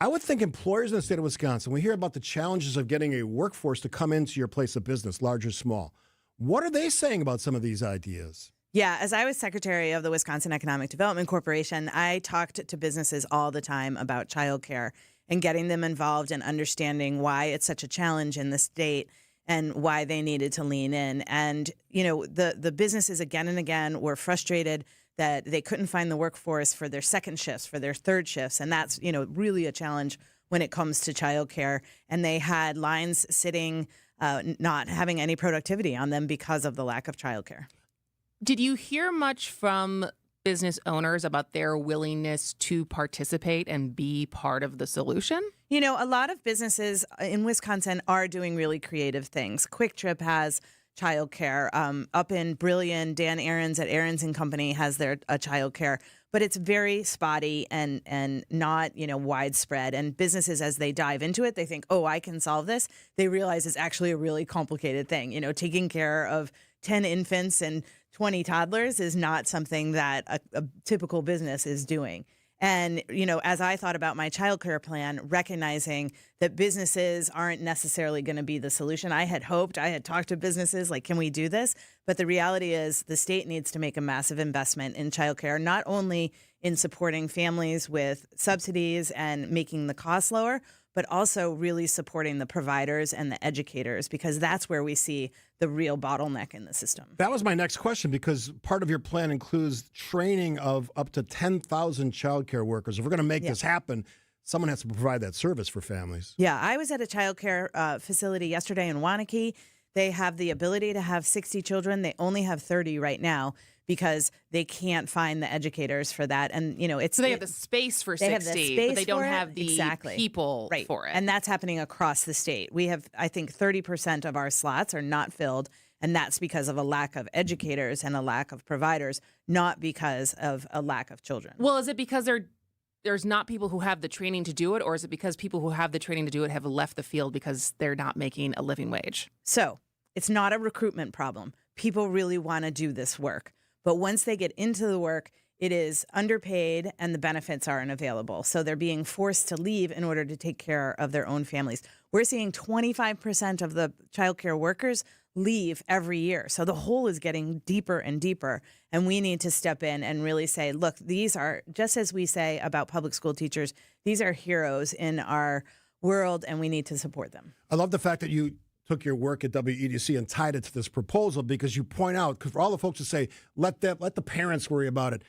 I would think employers in the state of Wisconsin, we hear about the challenges of getting a workforce to come into your place of business, large or small. What are they saying about some of these ideas? Yeah, as I was secretary of the Wisconsin Economic Development Corporation, I talked to businesses all the time about childcare and getting them involved and understanding why it's such a challenge in the state and why they needed to lean in. And, you know, the businesses again and again were frustrated that they couldn't find the workforce for their second shifts, for their third shifts. And that's, you know, really a challenge when it comes to childcare. And they had lines sitting, not having any productivity on them because of the lack of childcare. Did you hear much from business owners about their willingness to participate and be part of the solution? You know, a lot of businesses in Wisconsin are doing really creative things. Quick Trip has childcare. Up in Brillion, Dan Ahrens at Ahrens and Company has their childcare, but it's very spotty and not, you know, widespread. And businesses, as they dive into it, they think, oh, I can solve this. They realize it's actually a really complicated thing. You know, taking care of 10 infants and 20 toddlers is not something that a typical business is doing. And, you know, as I thought about my childcare plan, recognizing that businesses aren't necessarily going to be the solution, I had talked to businesses like, can we do this? But the reality is the state needs to make a massive investment in childcare, not only in supporting families with subsidies and making the cost lower, but also really supporting the providers and the educators, because that's where we see the real bottleneck in the system. That was my next question, because part of your plan includes training of up to 10,000 childcare workers. If we're going to make this happen, someone has to provide that service for families. Yeah, I was at a childcare facility yesterday in Waunakee. They have the ability to have 60 children. They only have 30 right now because they can't find the educators for that. And, you know, it's... So they have the space for 60, but they don't have the people for it. And that's happening across the state. We have, I think, 30% of our slots are not filled, and that's because of a lack of educators and a lack of providers, not because of a lack of children. Well, is it because there's not people who have the training to do it, or is it because people who have the training to do it have left the field because they're not making a living wage? So it's not a recruitment problem. People really want to do this work. But once they get into the work, it is underpaid and the benefits aren't available. So they're being forced to leave in order to take care of their own families. We're seeing 25% of the childcare workers leave every year. So the hole is getting deeper and deeper. And we need to step in and really say, look, these are, just as we say about public school teachers, these are heroes in our world and we need to support them. I love the fact that you took your work at WEDC and tied it to this proposal, because you point out, because for all the folks who say, let the parents worry about it,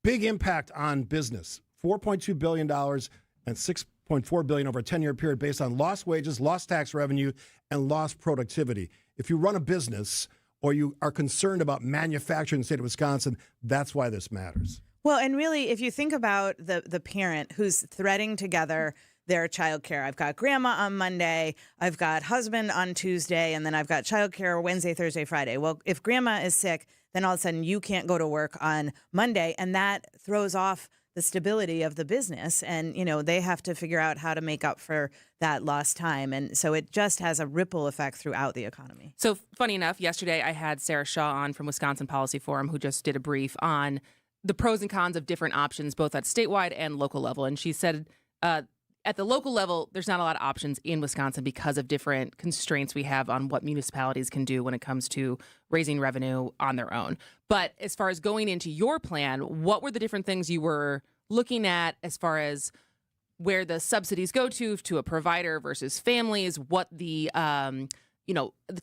big impact on business, $4.2 billion and $6.4 billion over a 10-year period based on lost wages, lost tax revenue, and lost productivity. If you run a business or you are concerned about manufacturing in the state of Wisconsin, that's why this matters. Well, and really, if you think about the parent who's threading together their childcare, I've got grandma on Monday, I've got husband on Tuesday, and then I've got childcare Wednesday, Thursday, Friday. Well, if grandma is sick, then all of a sudden you can't go to work on Monday, and that throws off the stability of the business. And, they have to figure out how to make up for that lost time. And so it just has a ripple effect throughout the economy. So funny enough, yesterday I had Sarah Shaw on from Wisconsin Policy Forum, who just did a brief on the pros and cons of different options, both at statewide and local level. And she said at the local level, there's not a lot of options in Wisconsin because of different constraints we have on what municipalities can do when it comes to raising revenue on their own. But as far as going into your plan, what were the different things you were looking at as far as where the subsidies go to a provider versus families, what the, the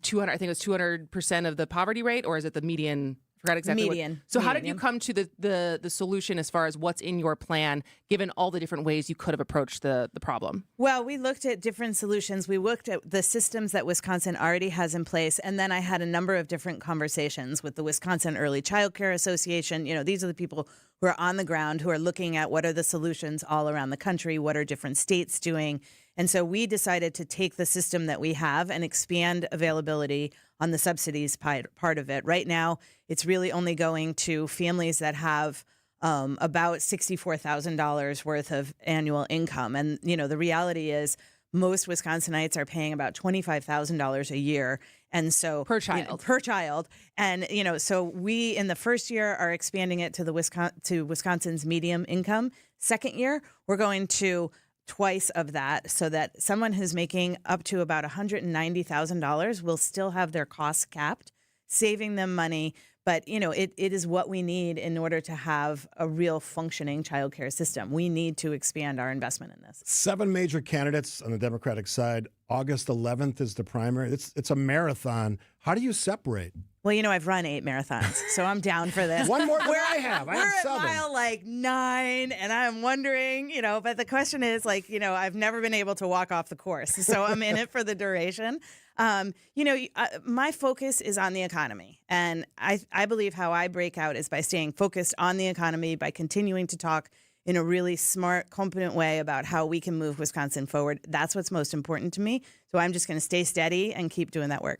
200, I think it was 200% of the poverty rate, or is it the median? Forgot exactly. Median. So how did you come to the solution as far as what's in your plan, given all the different ways you could have approached the problem? Well, we looked at different solutions. We looked at the systems that Wisconsin already has in place. And then I had a number of different conversations with the Wisconsin Early Child Care Association. These are the people who are on the ground, who are looking at what are the solutions all around the country, what are different states doing. And so we decided to take the system that we have and expand availability on the subsidies part of it. Right now, it's really only going to families that have about $64,000 worth of annual income. And, the reality is most Wisconsinites are paying about $25,000 a year. And so per child. And, so we in the first year are expanding it to Wisconsin's medium income. Second year, we're going to twice of that, so that someone who's making up to about $190,000 will still have their costs capped, saving them money. But, it is what we need in order to have a real functioning childcare system. We need to expand our investment in this. 7 major candidates on the Democratic side. August 11th is the primary. It's a marathon. How do you separate? Well, I've run 8 marathons, so I'm down for this. One more than I have. I have 7. We're at mile 9, and I'm wondering, but the question is, I've never been able to walk off the course, so I'm in it for the duration. My focus is on the economy, and I believe how I break out is by staying focused on the economy, by continuing to talk in a really smart, competent way about how we can move Wisconsin forward. That's what's most important to me. So I'm just going to stay steady and keep doing that work.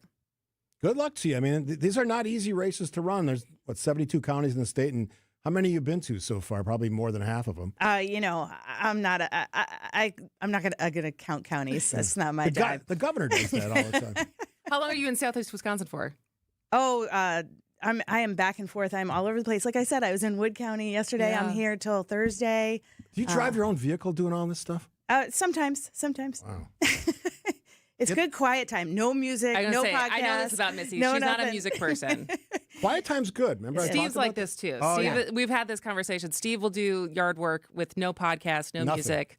Good luck to you. I mean, these are not easy races to run. There's 72 counties in the state, and how many have you been to so far? Probably more than half of them. I'm not gonna count counties. That's not my job. The governor does that all the time. How long are you in Southeast Wisconsin for? I am back and forth. I'm all over the place. Like I said, I was in Wood County yesterday. Yeah. I'm here till Thursday. Do you drive your own vehicle doing all this stuff? Sometimes. Wow. It's good quiet time. No music, no podcast. I know this about Missy. No She's not a nothing. music person. Quiet time's good. Remember, I Steve's talked like about this too. Oh, Steve, yeah. We've had this conversation. Steve will do yard work with no podcast, no Nothing. music.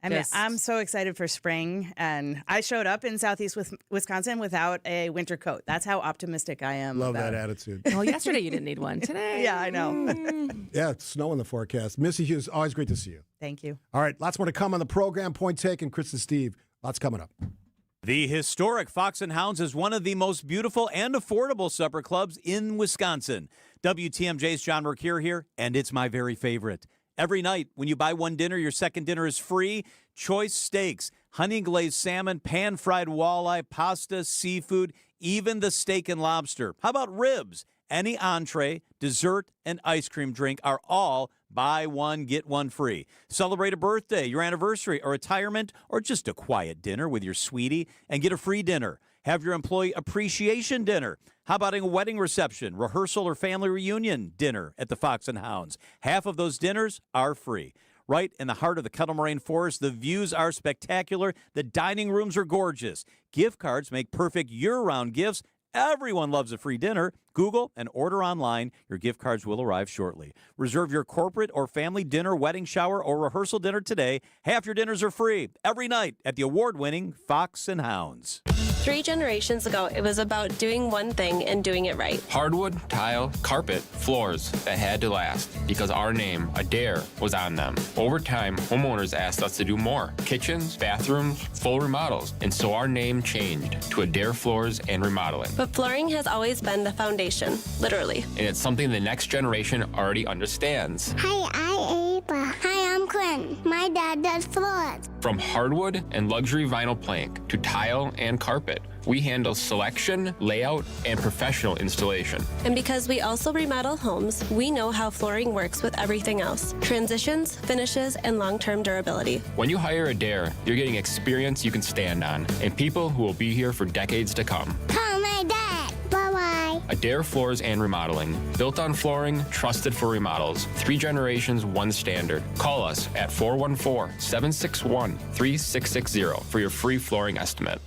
I'm so excited for spring, and I showed up in Southeast Wisconsin without a winter coat. That's how optimistic I am. Love about that it. attitude. Well, yesterday you didn't need one. Today, Yeah, I know. Yeah, it's snow in the forecast. Missy Hughes, always great to see you. Thank you. All right, lots more to come on the program. Point taken, Chris and Steve. Lots coming up. The historic Fox and Hounds is one of the most beautiful and affordable supper clubs in Wisconsin. WTMJ's John Mercure here, and it's my very favorite. Every night, when you buy one dinner, your second dinner is free. Choice steaks, honey glazed salmon, pan-fried walleye, pasta, seafood, even the steak and lobster. How about ribs? Any entree, dessert, and ice cream drink are all buy one, get one free. Celebrate a birthday, your anniversary, a retirement, or just a quiet dinner with your sweetie and get a free dinner. Have your employee appreciation dinner. How about a wedding reception, rehearsal, or family reunion dinner at the Fox and Hounds? Half of those dinners are free. Right in the heart of the Kettle Moraine Forest, the views are spectacular. The dining rooms are gorgeous. Gift cards make perfect year-round gifts. Everyone loves a free dinner. Google and order online. Your gift cards will arrive shortly. Reserve your corporate or family dinner, wedding shower, or rehearsal dinner today. Half your dinners are free every night at the award-winning Fox and Hounds. 3 generations ago, it was about doing one thing and doing it right. Hardwood, tile, carpet, floors that had to last because our name, Adair, was on them. Over time, homeowners asked us to do more. Kitchens, bathrooms, full remodels. And so our name changed to Adair Floors and Remodeling. But flooring has always been the foundation, literally. And it's something the next generation already understands. Hi, I'm Ava. Hi, I'm Quinn. My dad does floors. From hardwood and luxury vinyl plank to tile and carpet, we handle selection, layout, and professional installation. And because we also remodel homes, we know how flooring works with everything else. Transitions, finishes, and long-term durability. When you hire Adair, you're getting experience you can stand on and people who will be here for decades to come. Call my dad. Bye-bye. Adair Floors and Remodeling. Built on flooring, trusted for remodels. 3 generations, 1 standard. Call us at 414-761-3660 for your free flooring estimate.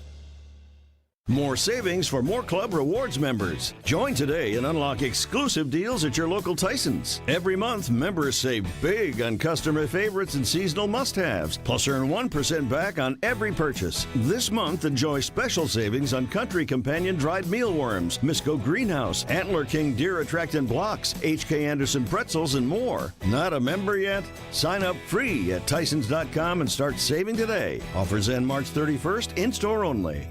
More savings for more Club Rewards members. Join today and unlock exclusive deals at your local Tysons. Every month, members save big on customer favorites and seasonal must-haves, plus earn 1% back on every purchase. This month, enjoy special savings on Country Companion dried mealworms, Misco Greenhouse, Antler King Deer Attractant Blocks, HK Anderson Pretzels, and more. Not a member yet? Sign up free at Tysons.com and start saving today. Offers end March 31st, in-store only.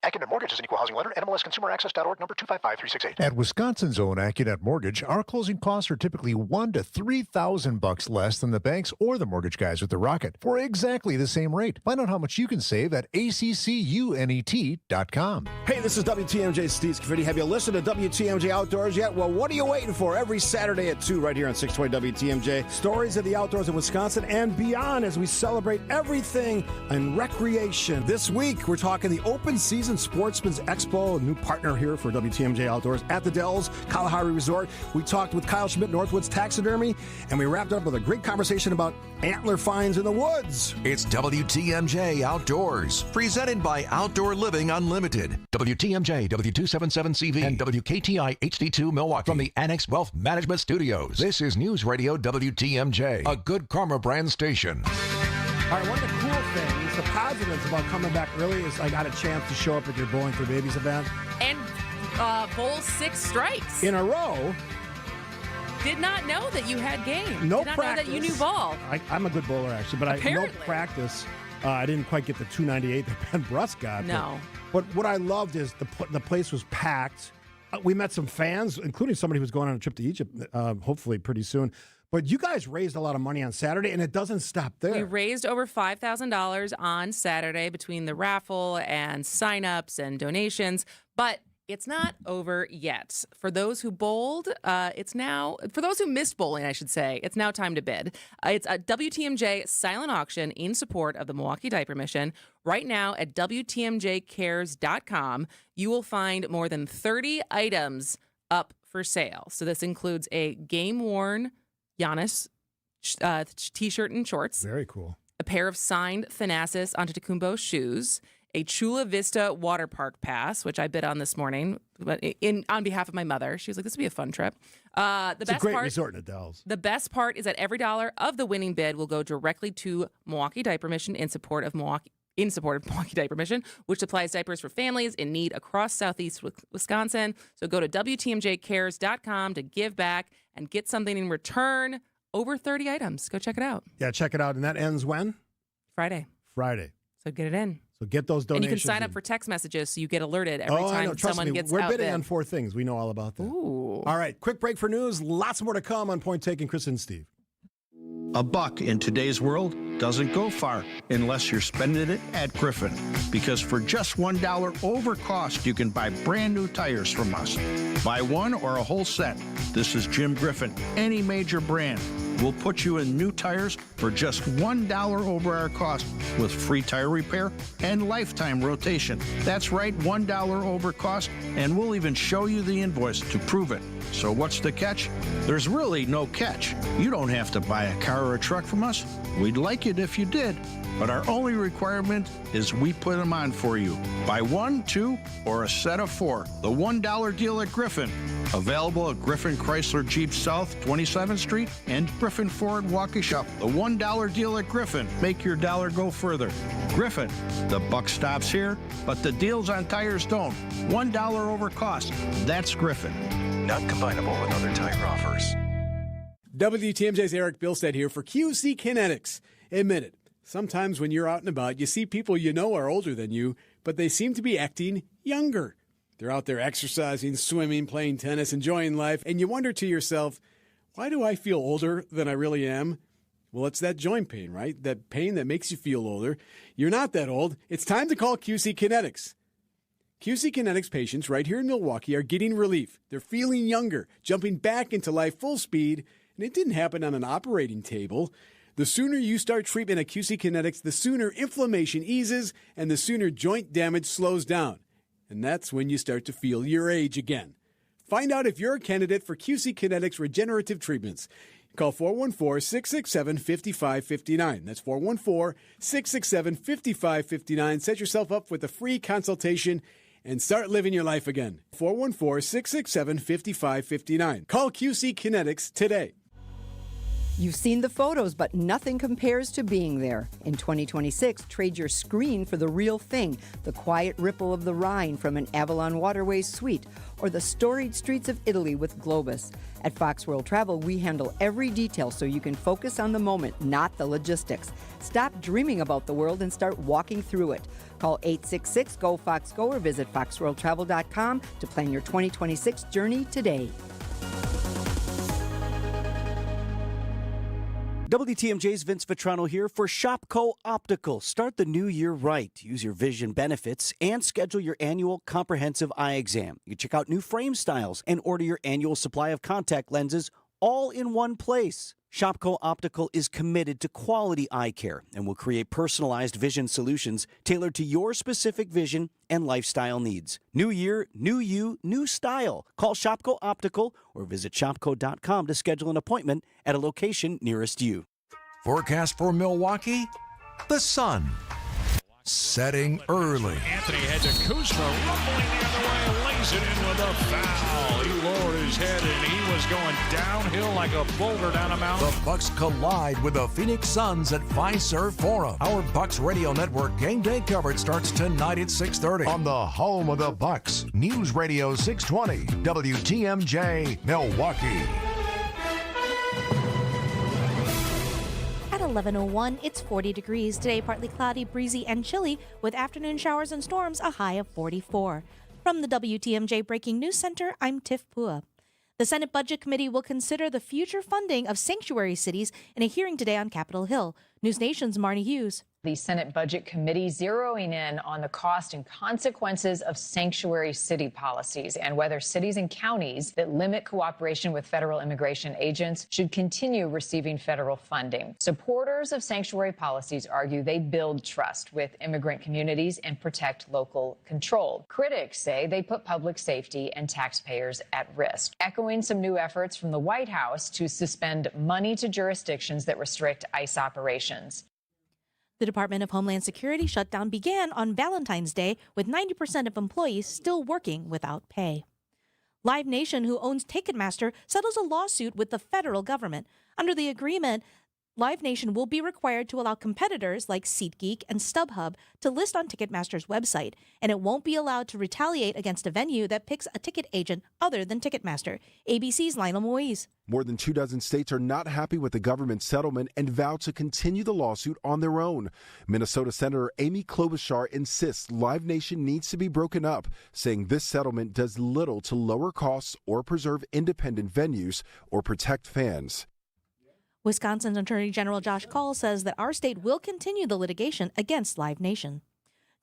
Accunet Mortgage is an equal housing lender. NMLSConsumerAccess.org, number 255368. At Wisconsin's own Accunet Mortgage, our closing costs are typically $1,000 to $3,000 less than the banks or the mortgage guys with the Rocket for exactly the same rate. Find out how much you can save at accunet.com. Hey, this is WTMJ Steve Scaffidi. Have you listened to WTMJ Outdoors yet? Well, what are you waiting for? Every Saturday at 2 right here on 620 WTMJ. Stories of the outdoors of Wisconsin and beyond as we celebrate everything in recreation. This week, we're talking the open season Sportsman's Expo, a new partner here for WTMJ Outdoors at the Dells, Kalahari Resort. We talked with Kyle Schmidt, Northwoods Taxidermy, and we wrapped up with a great conversation about antler finds in the woods. It's WTMJ Outdoors, presented by Outdoor Living Unlimited. WTMJ, W277CV, and WKTI HD2 Milwaukee from the Annex Wealth Management Studios. This is News Radio WTMJ, a Good Karma brand station. All right, one of the cool things, the positives about coming back early is I got a chance to show up at your Bowling for Babies event. And bowl 6 strikes. In a row. Did not know that you had game. No Did not practice. know that you knew ball. I'm a good bowler, actually, but no practice. I didn't quite get the 298 that Ben Bruss got. No. But what I loved is the place was packed. We met some fans, including somebody who's going on a trip to Egypt, hopefully pretty soon. But you guys raised a lot of money on Saturday, and it doesn't stop there. We raised over $5,000 on Saturday between the raffle and signups and donations, but it's not over yet. For those who bowled, for those who missed bowling, I should say, it's now time to bid. It's a WTMJ silent auction in support of the Milwaukee Diaper Mission. Right now at WTMJcares.com, you will find more than 30 items up for sale. So this includes a game-worn Giannis t-shirt and shorts. Very cool. A pair of signed Thanasis Antetokounmpo shoes, a Chula Vista water park pass, which I bid on this morning on behalf of my mother. She was like, this would be a fun trip. It's a great resort in the Dells. The best part is that every dollar of the winning bid will go directly to Milwaukee Diaper Mission in support of Milwaukee Diaper Mission, which supplies diapers for families in need across southeast Wisconsin. So go to WTMJcares.com to give back and get something in return. Over 30 items. Go check it out. Yeah, check it out. And that ends when? Friday. So get it in. So get those donations. And you can sign up for text messages so you get alerted every time someone gets We're outbid. bidding on 4 things. We know all about that. Ooh. All right, quick break for news. Lots more to come on Point Taken. Chris and Steve. $1 in today's world doesn't go far unless you're spending it at Griffin. Because for just $1 over cost, you can buy brand new tires from us. Buy one or a whole set. This is Jim Griffin, any major brand. We'll put you in new tires for just $1 over our cost with free tire repair and lifetime rotation. That's right, $1 over cost, and we'll even show you the invoice to prove it. So what's the catch? There's really no catch. You don't have to buy a car or a truck from us. We'd like it if you did, but our only requirement is we put them on for you. Buy 1, 2, or a set of 4. The $1 deal at Griffin. Available at Griffin Chrysler Jeep South 27th Street and Griffin Ford Waukesha. The $1 deal at Griffin. Make your dollar go further. Griffin, the buck stops here, but the deals on tires don't. $1 over cost. That's Griffin. Not combinable with other tire offers. WTMJ's Eric Bilstead here for QC Kinetics. Admit it, sometimes when you're out and about, you see people you know are older than you, but they seem to be acting younger. They're out there exercising, swimming, playing tennis, enjoying life, and you wonder to yourself, why do I feel older than I really am? Well, it's that joint pain, right? That pain that makes you feel older. You're not that old. It's time to call QC Kinetics. QC Kinetics patients right here in Milwaukee are getting relief. They're feeling younger, jumping back into life full speed, and it didn't happen on an operating table. The sooner you start treatment at QC Kinetics, the sooner inflammation eases and the sooner joint damage slows down. And that's when you start to feel your age again. Find out if you're a candidate for QC Kinetics regenerative treatments. Call 414-667-5559. That's 414-667-5559. Set yourself up with a free consultation and start living your life again. 414-667-5559. Call QC Kinetics today. You've seen the photos, but nothing compares to being there. In 2026, trade your screen for the real thing, the quiet ripple of the Rhine from an Avalon Waterways suite, or the storied streets of Italy with Globus. At Fox World Travel, we handle every detail so you can focus on the moment, not the logistics. Stop dreaming about the world and start walking through it. Call 866-GO-FOX-GO or visit foxworldtravel.com to plan your 2026 journey today. WTMJ's Vince Vitrano here for Shopco Optical. Start the new year right. Use your vision benefits and schedule your annual comprehensive eye exam. You check out new frame styles and order your annual supply of contact lenses all in one place. Shopco Optical is committed to quality eye care and will create personalized vision solutions tailored to your specific vision and lifestyle needs. New year, new you, new style. Call Shopco Optical or visit shopco.com to schedule an appointment at a location nearest you. Forecast for Milwaukee? The sun. Setting early. Anthony had to Kuzma rumbling the other way, lays it in with a foul. He lowered his head and he was going downhill like a boulder down a mountain. The Bucks collide with the Phoenix Suns at Fiserv Forum. Our Bucks Radio Network game day coverage starts tonight at 6:30 on the home of the Bucks. News Radio 620 WTMJ Milwaukee. At 11:01, it's 40 degrees. Today, partly cloudy, breezy, and chilly, with afternoon showers and storms, a high of 44. From the WTMJ Breaking News Center, I'm Tiff Pua. The Senate Budget Committee will consider the future funding of sanctuary cities in a hearing today on Capitol Hill. News Nation's Marnie Hughes. The Senate Budget Committee zeroing in on the cost and consequences of sanctuary city policies and whether cities and counties that limit cooperation with federal immigration agents should continue receiving federal funding. Supporters of sanctuary policies argue they build trust with immigrant communities and protect local control. Critics say they put public safety and taxpayers at risk, echoing some new efforts from the White House to suspend money to jurisdictions that restrict ICE operations. The Department of Homeland Security shutdown began on Valentine's Day, with 90% of employees still working without pay. Live Nation, who owns Ticketmaster, settles a lawsuit with the federal government. Under the agreement, Live Nation will be required to allow competitors like SeatGeek and StubHub to list on Ticketmaster's website, and it won't be allowed to retaliate against a venue that picks a ticket agent other than Ticketmaster. ABC's Lionel Moise. More than 24 states are not happy with the government settlement and vow to continue the lawsuit on their own. Minnesota Senator Amy Klobuchar insists Live Nation needs to be broken up, saying this settlement does little to lower costs or preserve independent venues or protect fans. Wisconsin Attorney General Josh Kaul says that our state will continue the litigation against Live Nation.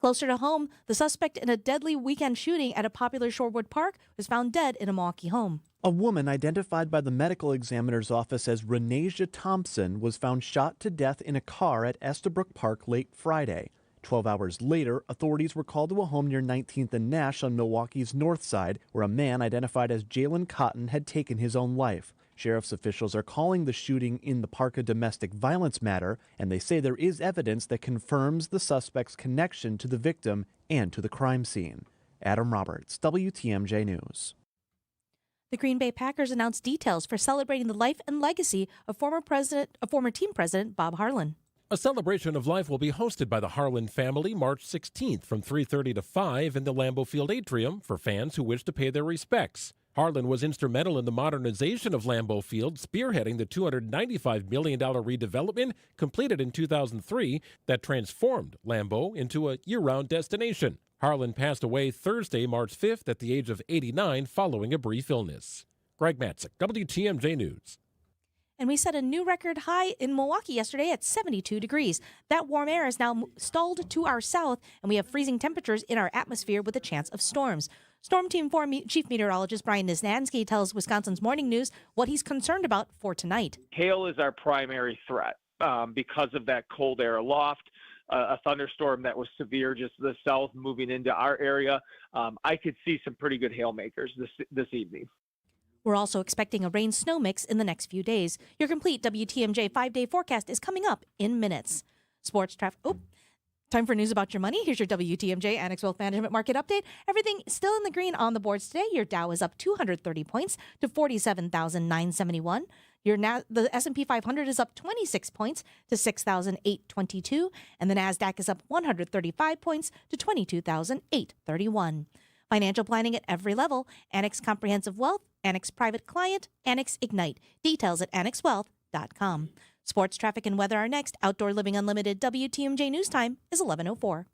Closer to home, the suspect in a deadly weekend shooting at a popular Shorewood park was found dead in a Milwaukee home. A woman identified by the medical examiner's office as Renasia Thompson was found shot to death in a car at Estabrook Park late Friday. 12 hours later, authorities were called to a home near 19th and Nash on Milwaukee's north side, where a man identified as Jalen Cotton had taken his own life. Sheriff's officials are calling the shooting in the park a domestic violence matter, and they say there is evidence that confirms the suspect's connection to the victim and to the crime scene. Adam Roberts, WTMJ News. The Green Bay Packers announced details for celebrating the life and legacy of former team president Bob Harlan. A celebration of life will be hosted by the Harlan family March 16th from 3:30 to 5 in the Lambeau Field atrium for fans who wish to pay their respects. Harlan was instrumental in the modernization of Lambeau Field, spearheading the $295 million redevelopment completed in 2003 that transformed Lambeau into a year-round destination. Harlan passed away Thursday, March 5th at the age of 89 following a brief illness. Greg Matzik, WTMJ News. And we set a new record high in Milwaukee yesterday at 72 degrees. That warm air is now stalled to our south, and we have freezing temperatures in our atmosphere with a chance of storms. Storm Team 4 Chief Meteorologist Brian Niznansky tells Wisconsin's Morning News what he's concerned about for tonight. Hail is our primary threat because of that cold air aloft. A thunderstorm that was severe just to the south moving into our area. I could see some pretty good hail makers this evening. We're also expecting a rain-snow mix in the next few days. Your complete WTMJ 5-day forecast is coming up in minutes. Sports traffic. Time for news about your money. Here's your WTMJ Annex Wealth Management Market Update. Everything still in the green on the boards today. Your Dow is up 230 points to 47,971. The S&P 500 is up 26 points to 6,822. And the NASDAQ is up 135 points to 22,831. Financial planning at every level. Annex Comprehensive Wealth, Annex Private Client, Annex Ignite. Details at annexwealth.com. Sports, traffic, and weather are next. Outdoor Living Unlimited WTMJ News Time is 11:04.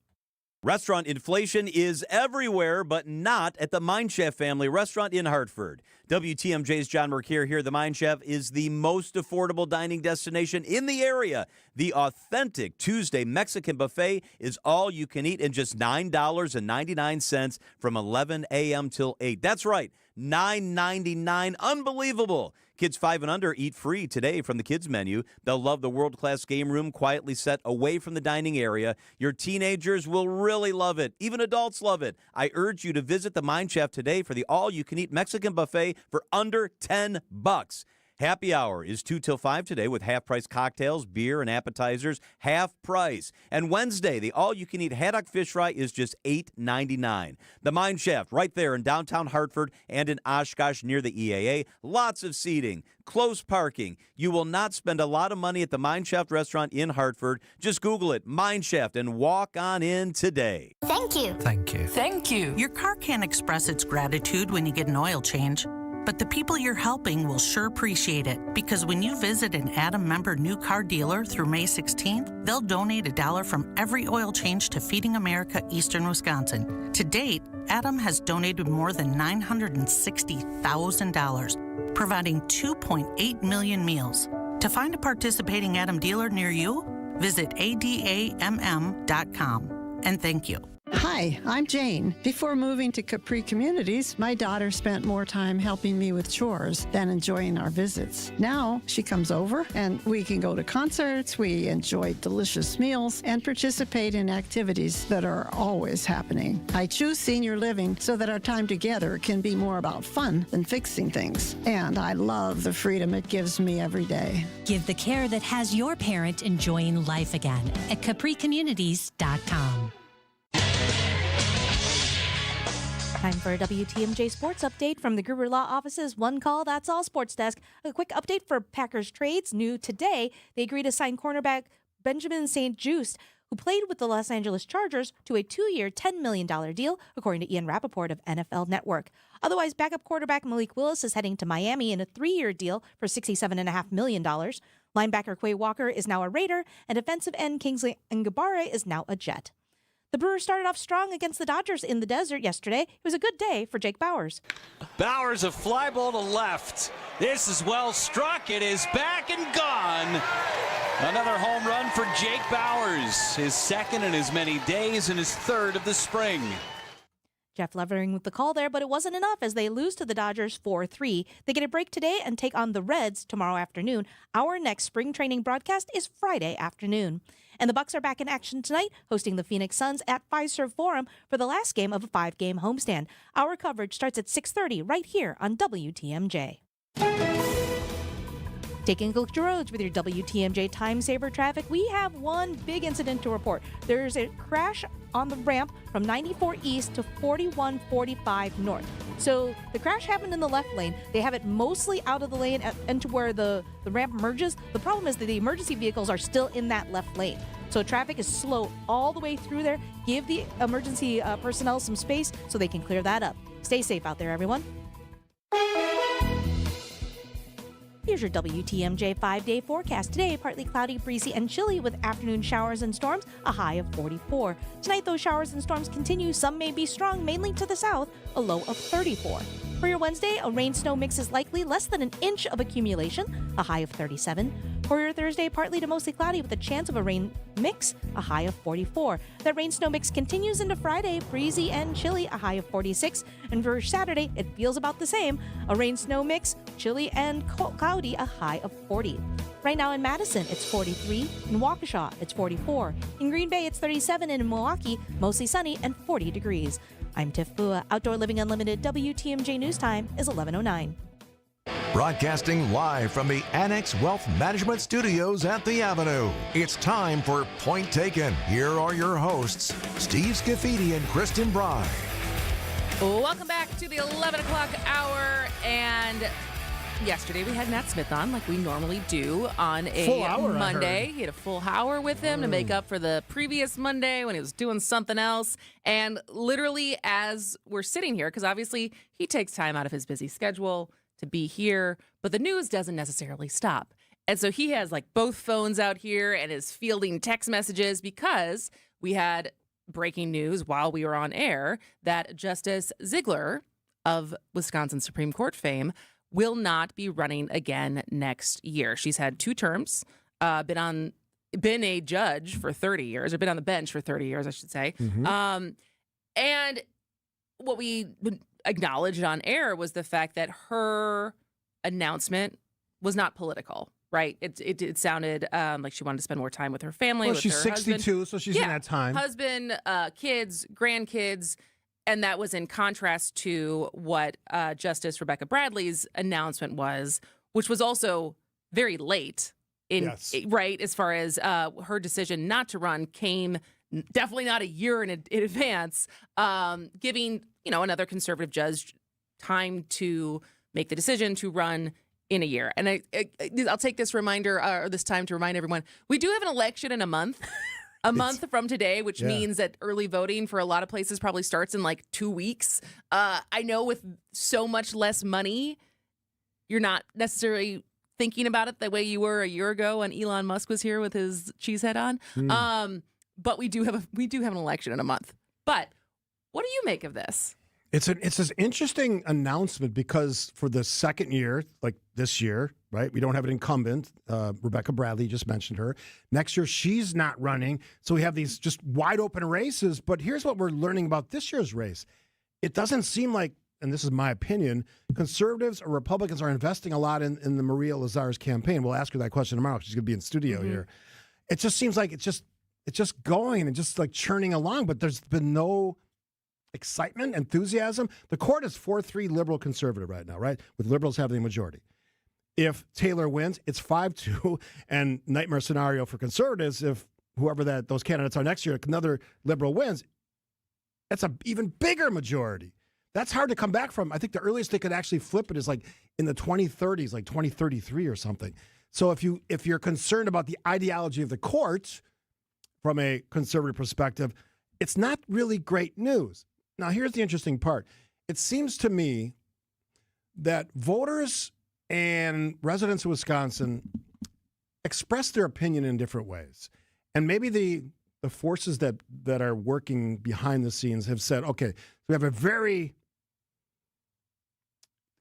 Restaurant inflation is everywhere, but not at the Mind Chef family restaurant in Hartford. WTMJ's John Mercure here. The Mind Chef is the most affordable dining destination in the area. The authentic Tuesday Mexican buffet is all you can eat in just $9.99 from 11 a.m. till 8. That's right, $9.99. Unbelievable. Kids 5 and under eat free today from the kids menu. They'll love the world-class game room quietly set away from the dining area. Your teenagers will really love it. Even adults love it. I urge you to visit the Mind Chef today for the all-you-can-eat Mexican buffet for under $10. Happy hour is 2 till 5 today with half-price cocktails, beer, and appetizers, half price. And Wednesday, the all-you-can-eat haddock fish fry is just $8.99. The Mind Chef, right there in downtown Hartford and in Oshkosh near the EAA. Lots of seating, close parking. You will not spend a lot of money at the Mind Chef restaurant in Hartford. Just Google it, Mind Chef, and walk on in today. Thank you. Thank you. Thank you. Your car can't express its gratitude when you get an oil change. But the people you're helping will sure appreciate it, because when you visit an Adam member new car dealer through May 16th, they'll donate $1 from every oil change to Feeding America Eastern Wisconsin. To date, Adam has donated more than $960,000, providing 2.8 million meals. To find a participating Adam dealer near you, visit adamm.com. And thank you. Hi, I'm Jane. Before moving to Capri Communities, my daughter spent more time helping me with chores than enjoying our visits. Now she comes over and we can go to concerts, we enjoy delicious meals, and participate in activities that are always happening. I choose senior living so that our time together can be more about fun than fixing things. And I love the freedom it gives me every day. Give the care that has your parent enjoying life again at capricommunities.com. Time for a WTMJ Sports Update from the Gruber Law Office's One Call, That's All Sports Desk. A quick update for Packers trades. New today, they agreed to sign cornerback Benjamin St. Juste, who played with the Los Angeles Chargers, to a 2-year, $10 million deal, according to Ian Rappaport of NFL Network. Otherwise, backup quarterback Malik Willis is heading to Miami in a 3-year deal for $67.5 million. Linebacker Quay Walker is now a Raider, and defensive end Kingsley Ngabare is now a Jet. The Brewers started off strong against the Dodgers in the desert yesterday. It was a good day for Jake Bowers. Bowers, a fly ball to left. This is well struck. It is back and gone. Another home run for Jake Bowers, his second in as many days and his third of the spring. Jeff Levering with the call there, but it wasn't enough as they lose to the Dodgers 4-3. They get a break today and take on the Reds tomorrow afternoon. Our next spring training broadcast is Friday afternoon. And the Bucks are back in action tonight, hosting the Phoenix Suns at Fiserv Forum for the last game of a 5-game homestand. Our coverage starts at 6:30 right here on WTMJ. Taking a look at your roads with your WTMJ Time Saver traffic, we have one big incident to report. There's a crash on the ramp from 94 East to 4145 North. So the crash happened in the left lane. They have it mostly out of the lane and to where the ramp merges. The problem is that the emergency vehicles are still in that left lane. So traffic is slow all the way through there. Give the emergency personnel some space so they can clear that up. Stay safe out there, everyone. Here's your WTMJ 5-day forecast. Today, partly cloudy, breezy, and chilly with afternoon showers and storms, a high of 44. Tonight, those showers and storms continue. Some may be strong, mainly to the south, a low of 34. For your Wednesday, a rain-snow mix is likely, less than an inch of accumulation, a high of 37. For your Thursday, partly to mostly cloudy with a chance of a rain mix, a high of 44. That rain-snow mix continues into Friday, breezy and chilly, a high of 46. And for Saturday, it feels about the same, a rain-snow mix, chilly and cloudy, a high of 40. Right now in Madison, it's 43. In Waukesha, it's 44. In Green Bay, it's 37. And in Milwaukee, mostly sunny and 40 degrees. I'm Tiff Bua. Outdoor Living Unlimited WTMJ News Time is 11:09. Broadcasting live from the Annex Wealth Management Studios at the Avenue. It's time for Point Taken. Here are your hosts, Steve Scafidi and Kristen Bry. Welcome back to the 11 o'clock hour. And yesterday we had Matt Smith on like we normally do on a full hour, Monday. He had a full hour with him to make up for the previous Monday when he was doing something else. And literally as we're sitting here, because obviously he takes time out of his busy schedule to be here, but the news doesn't necessarily stop. And so he has like both phones out here and is fielding text messages because we had breaking news while we were on air that Justice Ziegler of Wisconsin Supreme Court fame will not be running again next year. She's had 2 terms, been a judge for 30 years, or been on the bench for 30 years, I should say. Mm-hmm. And what we acknowledged on air was the fact that her announcement was not political, right? It sounded like she wanted to spend more time with her family. Well, with she's her 62, husband. so she's in that time. Husband, kids, grandkids. And that was in contrast to what Justice Rebecca Bradley's announcement was, which was also very late right? As far as her decision not to run came definitely not a year in advance, giving, another conservative judge time to make the decision to run in a year. And I'll take this reminder or this time to remind everyone, we do have an election in a month. A month from today, which means that early voting for a lot of places probably starts in like 2 weeks. I know with so much less money, you're not necessarily thinking about it the way you were a year ago when Elon Musk was here with his cheese head on. But we do have an election in a month. But what do you make of this? It's this interesting announcement because for the second year, like this year, right, we don't have an incumbent. Rebecca Bradley, just mentioned her. Next year, she's not running. So we have these just wide open races. But here's what we're learning about this year's race. It doesn't seem like, and this is my opinion, conservatives or Republicans are investing a lot in the Maria Lazar's campaign. We'll ask her that question tomorrow. She's going to be in studio here. It just seems like it's just going and just like churning along. But there's been no excitement, enthusiasm. The court is 4-3 liberal conservative right now, right? With liberals having the majority. If Taylor wins, it's 5-2, and nightmare scenario for conservatives, if whoever those candidates are next year, another liberal wins, that's an even bigger majority. That's hard to come back from. I think the earliest they could actually flip it is like in the 2030s, like 2033 or something. So if you're concerned about the ideology of the court from a conservative perspective, it's not really great news. Now, here's the interesting part. It seems to me that voters and residents of Wisconsin express their opinion in different ways. And maybe the forces that are working behind the scenes have said, okay, we have a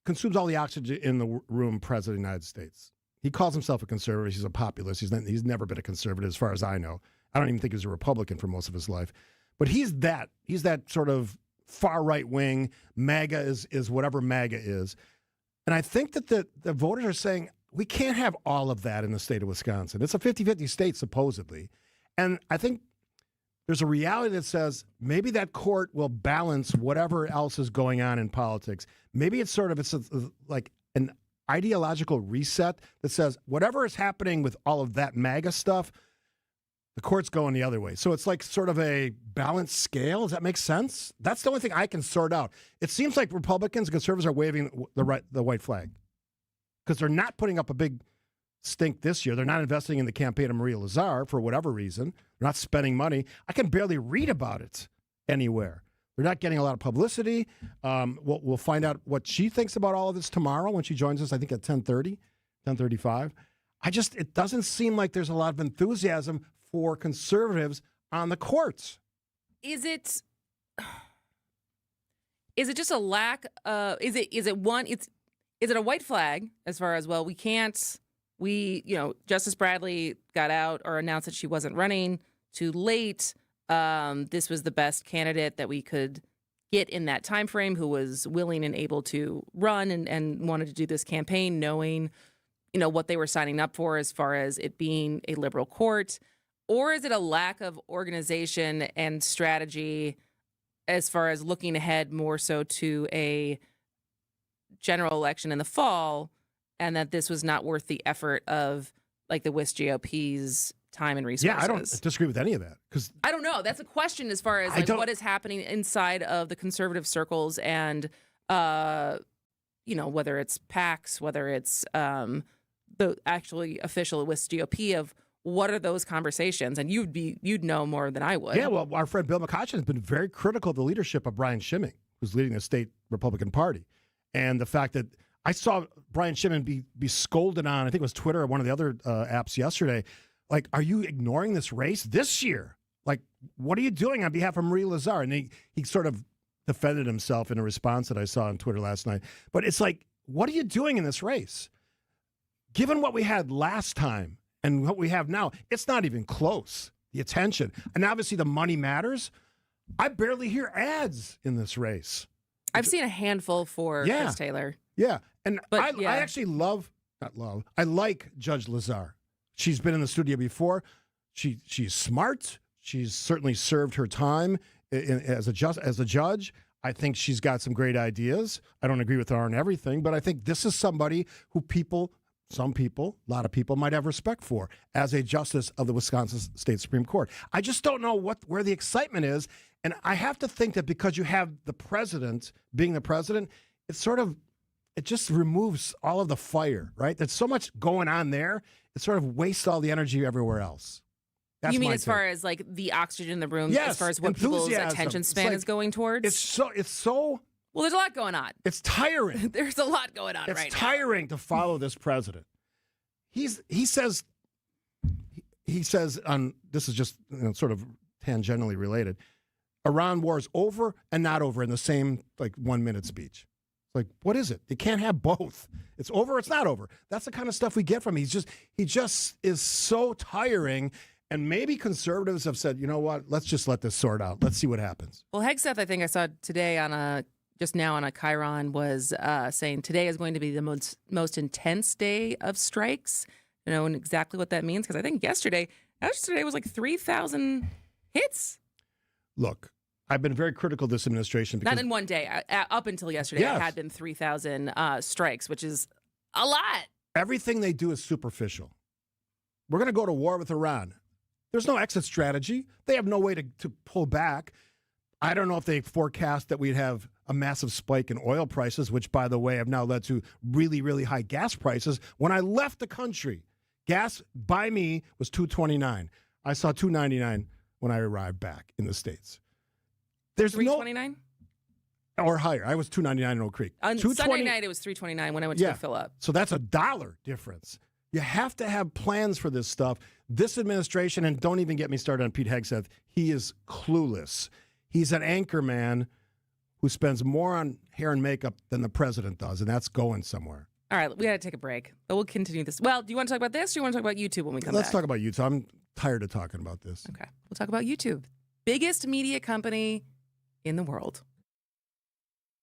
consumes all the oxygen in the room president of the United States. He calls himself a conservative. He's a populist. He's never been a conservative as far as I know. I don't even think he was a Republican for most of his life. But he's that sort of far right wing. MAGA is whatever MAGA is. And I think that the voters are saying we can't have all of that in the state of Wisconsin. It's a 50-50 state, supposedly. And I think there's a reality that says maybe that court will balance whatever else is going on in politics. Maybe it's like an ideological reset that says whatever is happening with all of that MAGA stuff, the court's going the other way. So it's like sort of a balanced scale. Does that make sense? That's the only thing I can sort out. It seems like Republicans and conservatives are waving the white flag because they're not putting up a big stink this year. They're not investing in the campaign of Maria Lazar for whatever reason. They're not spending money. I can barely read about it anywhere. They're not getting a lot of publicity. We'll find out what she thinks about all of this tomorrow when she joins us, I think at 10:30, 10:35. It doesn't seem like there's a lot of enthusiasm for conservatives on the courts. Is it just a lack of, is it a white flag as far as, well, Justice Bradley got out or announced that she wasn't running too late. This was the best candidate that we could get in that time frame who was willing and able to run and wanted to do this campaign knowing, what they were signing up for as far as it being a liberal court. Or is it a lack of organization and strategy as far as looking ahead more so to a general election in the fall, and that this was not worth the effort of like the WIS GOP's time and resources? Yeah, I don't disagree with any of that. Because I don't know. That's a question as far as what is happening inside of the conservative circles and, whether it's PACs, whether it's the actually official WIS GOP of what are those conversations? And you'd know more than I would. Yeah, well, our friend Bill McCutcheon has been very critical of the leadership of Brian Schimming, who's leading the state Republican Party. And the fact that I saw Brian Schimming be scolded on, I think it was Twitter or one of the other apps yesterday, like, are you ignoring this race this year? Like, what are you doing on behalf of Maria Lazar? And he sort of defended himself in a response that I saw on Twitter last night. But it's like, what are you doing in this race? Given what we had last time, and what we have now, it's not even close, the attention. And obviously the money matters. I barely hear ads in this race. I've seen a handful for Chris Taylor. Yeah. And I actually I like Judge Lazar. She's been in the studio before. She's smart. She's certainly served her time as a judge. I think she's got some great ideas. I don't agree with her on everything, but I think this is somebody who some people, a lot of people might have respect for as a justice of the Wisconsin State Supreme Court. I just don't know where the excitement is. And I have to think that because you have the president being the president, it just removes all of the fire, right? There's so much going on there. It sort of wastes all the energy everywhere else. That's you mean my as take. far as like the oxygen in the room, Yes, as far as what people's enthusiasm. attention span is going towards? It's so well, there's a lot going on. It's tiring. There's a lot going on right now. It's tiring to follow this president. He says on, this is just sort of tangentially related, Iran war is over and not over in the same 1 minute speech. It's like, what is it? You can't have both. It's over, it's not over. That's the kind of stuff we get from him. He just is so tiring. And maybe conservatives have said, you know what, let's just let this sort out. Let's see what happens. Well, Hegseth, I think I saw today just now on a Chiron was saying today is going to be the most intense day of strikes. And exactly what that means, because I think yesterday was like 3,000 hits. Look, I've been very critical of this administration. Because, not in one day. Up until yesterday, yes. It had been 3,000 strikes, which is a lot. Everything they do is superficial. We're going to go to war with Iran. There's no exit strategy. They have no way to pull back. I don't know if they forecast that we'd have a massive spike in oil prices, which, by the way, have now led to really, really high gas prices. When I left the country, gas by me was $2.29. I saw $2.99 when I arrived back in the States. There's $3.29? Or higher. I was $2.99 in Oak Creek. On Sunday night, it was $3.29 when I went to fill up. So that's $1 difference. You have to have plans for this stuff. This administration, and don't even get me started on Pete Hegseth, he is clueless. He's an anchor man who spends more on hair and makeup than the president does, and that's going somewhere. All right, we got to take a break, but we'll continue this. Well, do you want to talk about this or do you want to talk about YouTube when we come Let's back? talk about YouTube. I'm tired of talking about this. Okay, we'll talk about YouTube. Biggest media company in the world.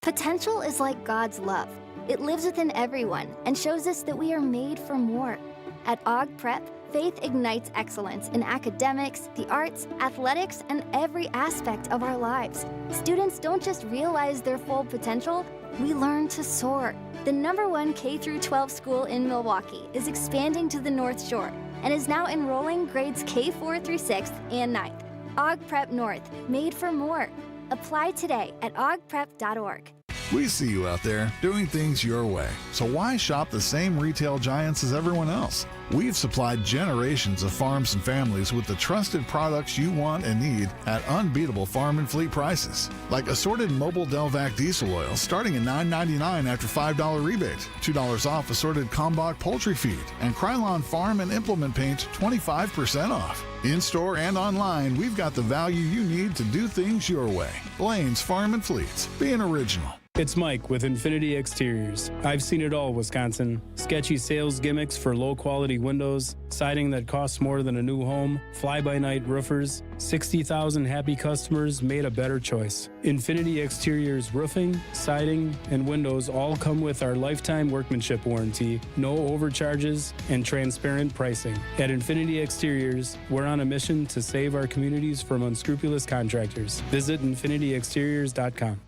Potential is like God's love. It lives within everyone and shows us that we are made for more. At Aug Prep, faith ignites excellence in academics, the arts, athletics, and every aspect of our lives. Students don't just realize their full potential, we learn to soar. The #1 K-12 school in Milwaukee is expanding to the North Shore and is now enrolling grades K4 through 6th and 9th. Aug Prep North, made for more. Apply today at augprep.org. We see you out there doing things your way. So why shop the same retail giants as everyone else? We've supplied generations of farms and families with the trusted products you want and need at unbeatable farm and fleet prices. Like assorted Mobile Delvac diesel oil starting at $9.99 after $5 rebate, $2 off assorted Kalmbach poultry feed, and Krylon farm and implement paint 25% off. In-store and online, we've got the value you need to do things your way. Blaine's Farm and Fleets. Being original. It's Mike with Infinity Exteriors. I've seen it all, Wisconsin. Sketchy sales gimmicks for low-quality windows, siding that costs more than a new home, fly-by-night roofers. 60,000 happy customers made a better choice. Infinity Exteriors roofing, siding, and windows all come with our lifetime workmanship warranty, no overcharges, and transparent pricing. At Infinity Exteriors, we're on a mission to save our communities from unscrupulous contractors. Visit infinityexteriors.com.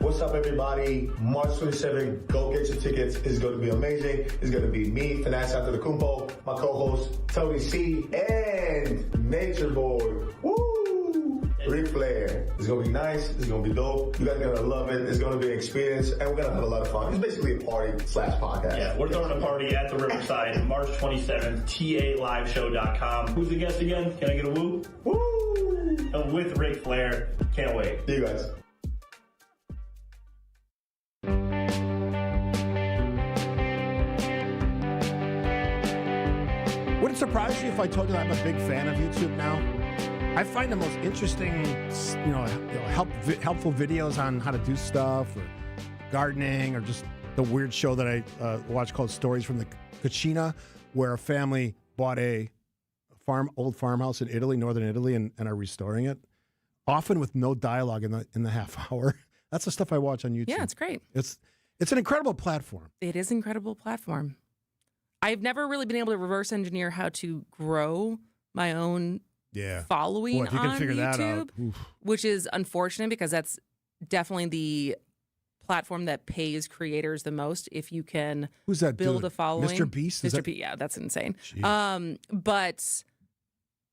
What's up, everybody? March 27th, go get your tickets. It's going to be amazing. It's going to be me, Finance After the Kumpo, my co-host, Tony C, and Nature Boy. Woo! Ric Flair. It's going to be nice. It's going to be dope. You guys are going to love it. It's going to be an experience, and we're going to have a lot of fun. It's basically a party/podcast. Yeah, we're throwing a party at the Riverside, March 27th, TALiveshow.com. Who's the guest again? Can I get a woo? Woo! With Ric Flair. Can't wait. See you guys. Would it surprise you if I told you that I'm a big fan of YouTube now? I find the most interesting, helpful videos on how to do stuff, or gardening, or just the weird show that I watch called Stories from the Cucina, where a family bought a old farmhouse in Italy, northern Italy, and are restoring it, often with no dialogue in the half hour. That's the stuff I watch on YouTube. Yeah, it's great. It's an incredible platform. It is an incredible platform. I've never really been able to reverse engineer how to grow my own following Boy, if you on can figure YouTube, that out, oof. which is unfortunate because that's definitely the platform that pays creators the most. If you can Who's that build dude? a following. Mr. Beast? Mr. Beast, yeah, that's insane. But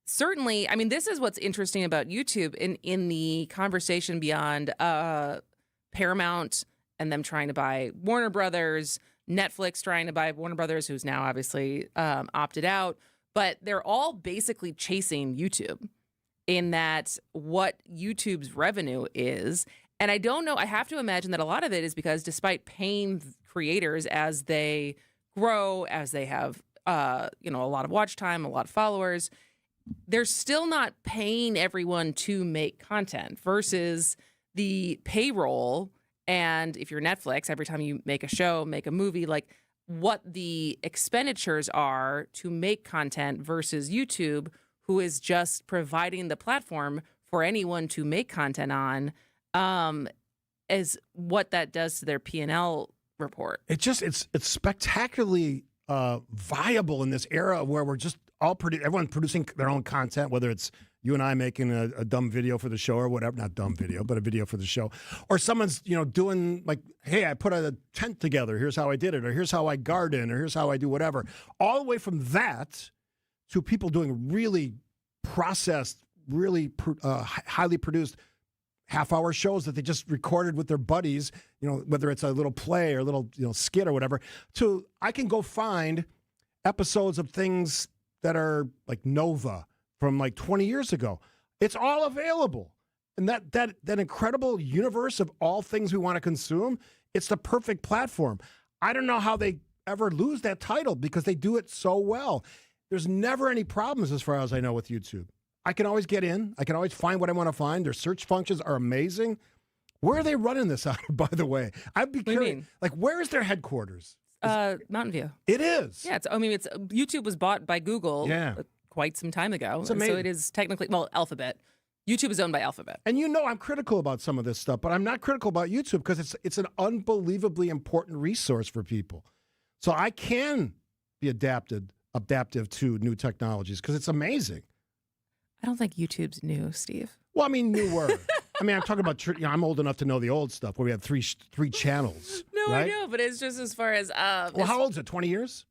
certainly, I mean, this is what's interesting about YouTube in the conversation beyond Paramount and them trying to buy Warner Brothers, Netflix trying to buy Warner Brothers, who's now obviously opted out. But they're all basically chasing YouTube in that what YouTube's revenue is. And I don't know, I have to imagine that a lot of it is because despite paying creators as they grow, as they have a lot of watch time, a lot of followers, they're still not paying everyone to make content versus the payroll. And if you're Netflix, every time you make a show, make a movie, like what the expenditures are to make content versus YouTube, who is just providing the platform for anyone to make content on, is what that does to their P&L report. It's spectacularly viable in this era where we're just everyone producing their own content, whether it's you and I making a dumb video for the show or whatever, not dumb video, but a video for the show, or someone's, doing like, hey, I put a tent together. Here's how I did it. Or here's how I garden, or here's how I do whatever. All the way from that to people doing really processed, really highly produced half-hour shows that they just recorded with their buddies, whether it's a little play or a little, skit or whatever, to I can go find episodes of things that are like Nova from like 20 years ago. It's all available. And that incredible universe of all things we want to consume, it's the perfect platform. I don't know how they ever lose that title because they do it so well. There's never any problems as far as I know with YouTube. I can always get in. I can always find what I want to find. Their search functions are amazing. Where are they running this out of, by the way? I'd be curious. Like, where is their headquarters? Mountain View. It is. Yeah, it's YouTube was bought by Google quite some time ago. It's and amazing. so it is technically, Alphabet. YouTube is owned by Alphabet. And I'm critical about some of this stuff, but I'm not critical about YouTube because it's an unbelievably important resource for people. So I can be adaptive to new technologies because it's amazing. I don't think YouTube's new, Steve. Well, I mean, newer. I'm talking about, I'm old enough to know the old stuff where we had three channels. No, right? I know, but it's just as far as... well, how old is it, 20 years?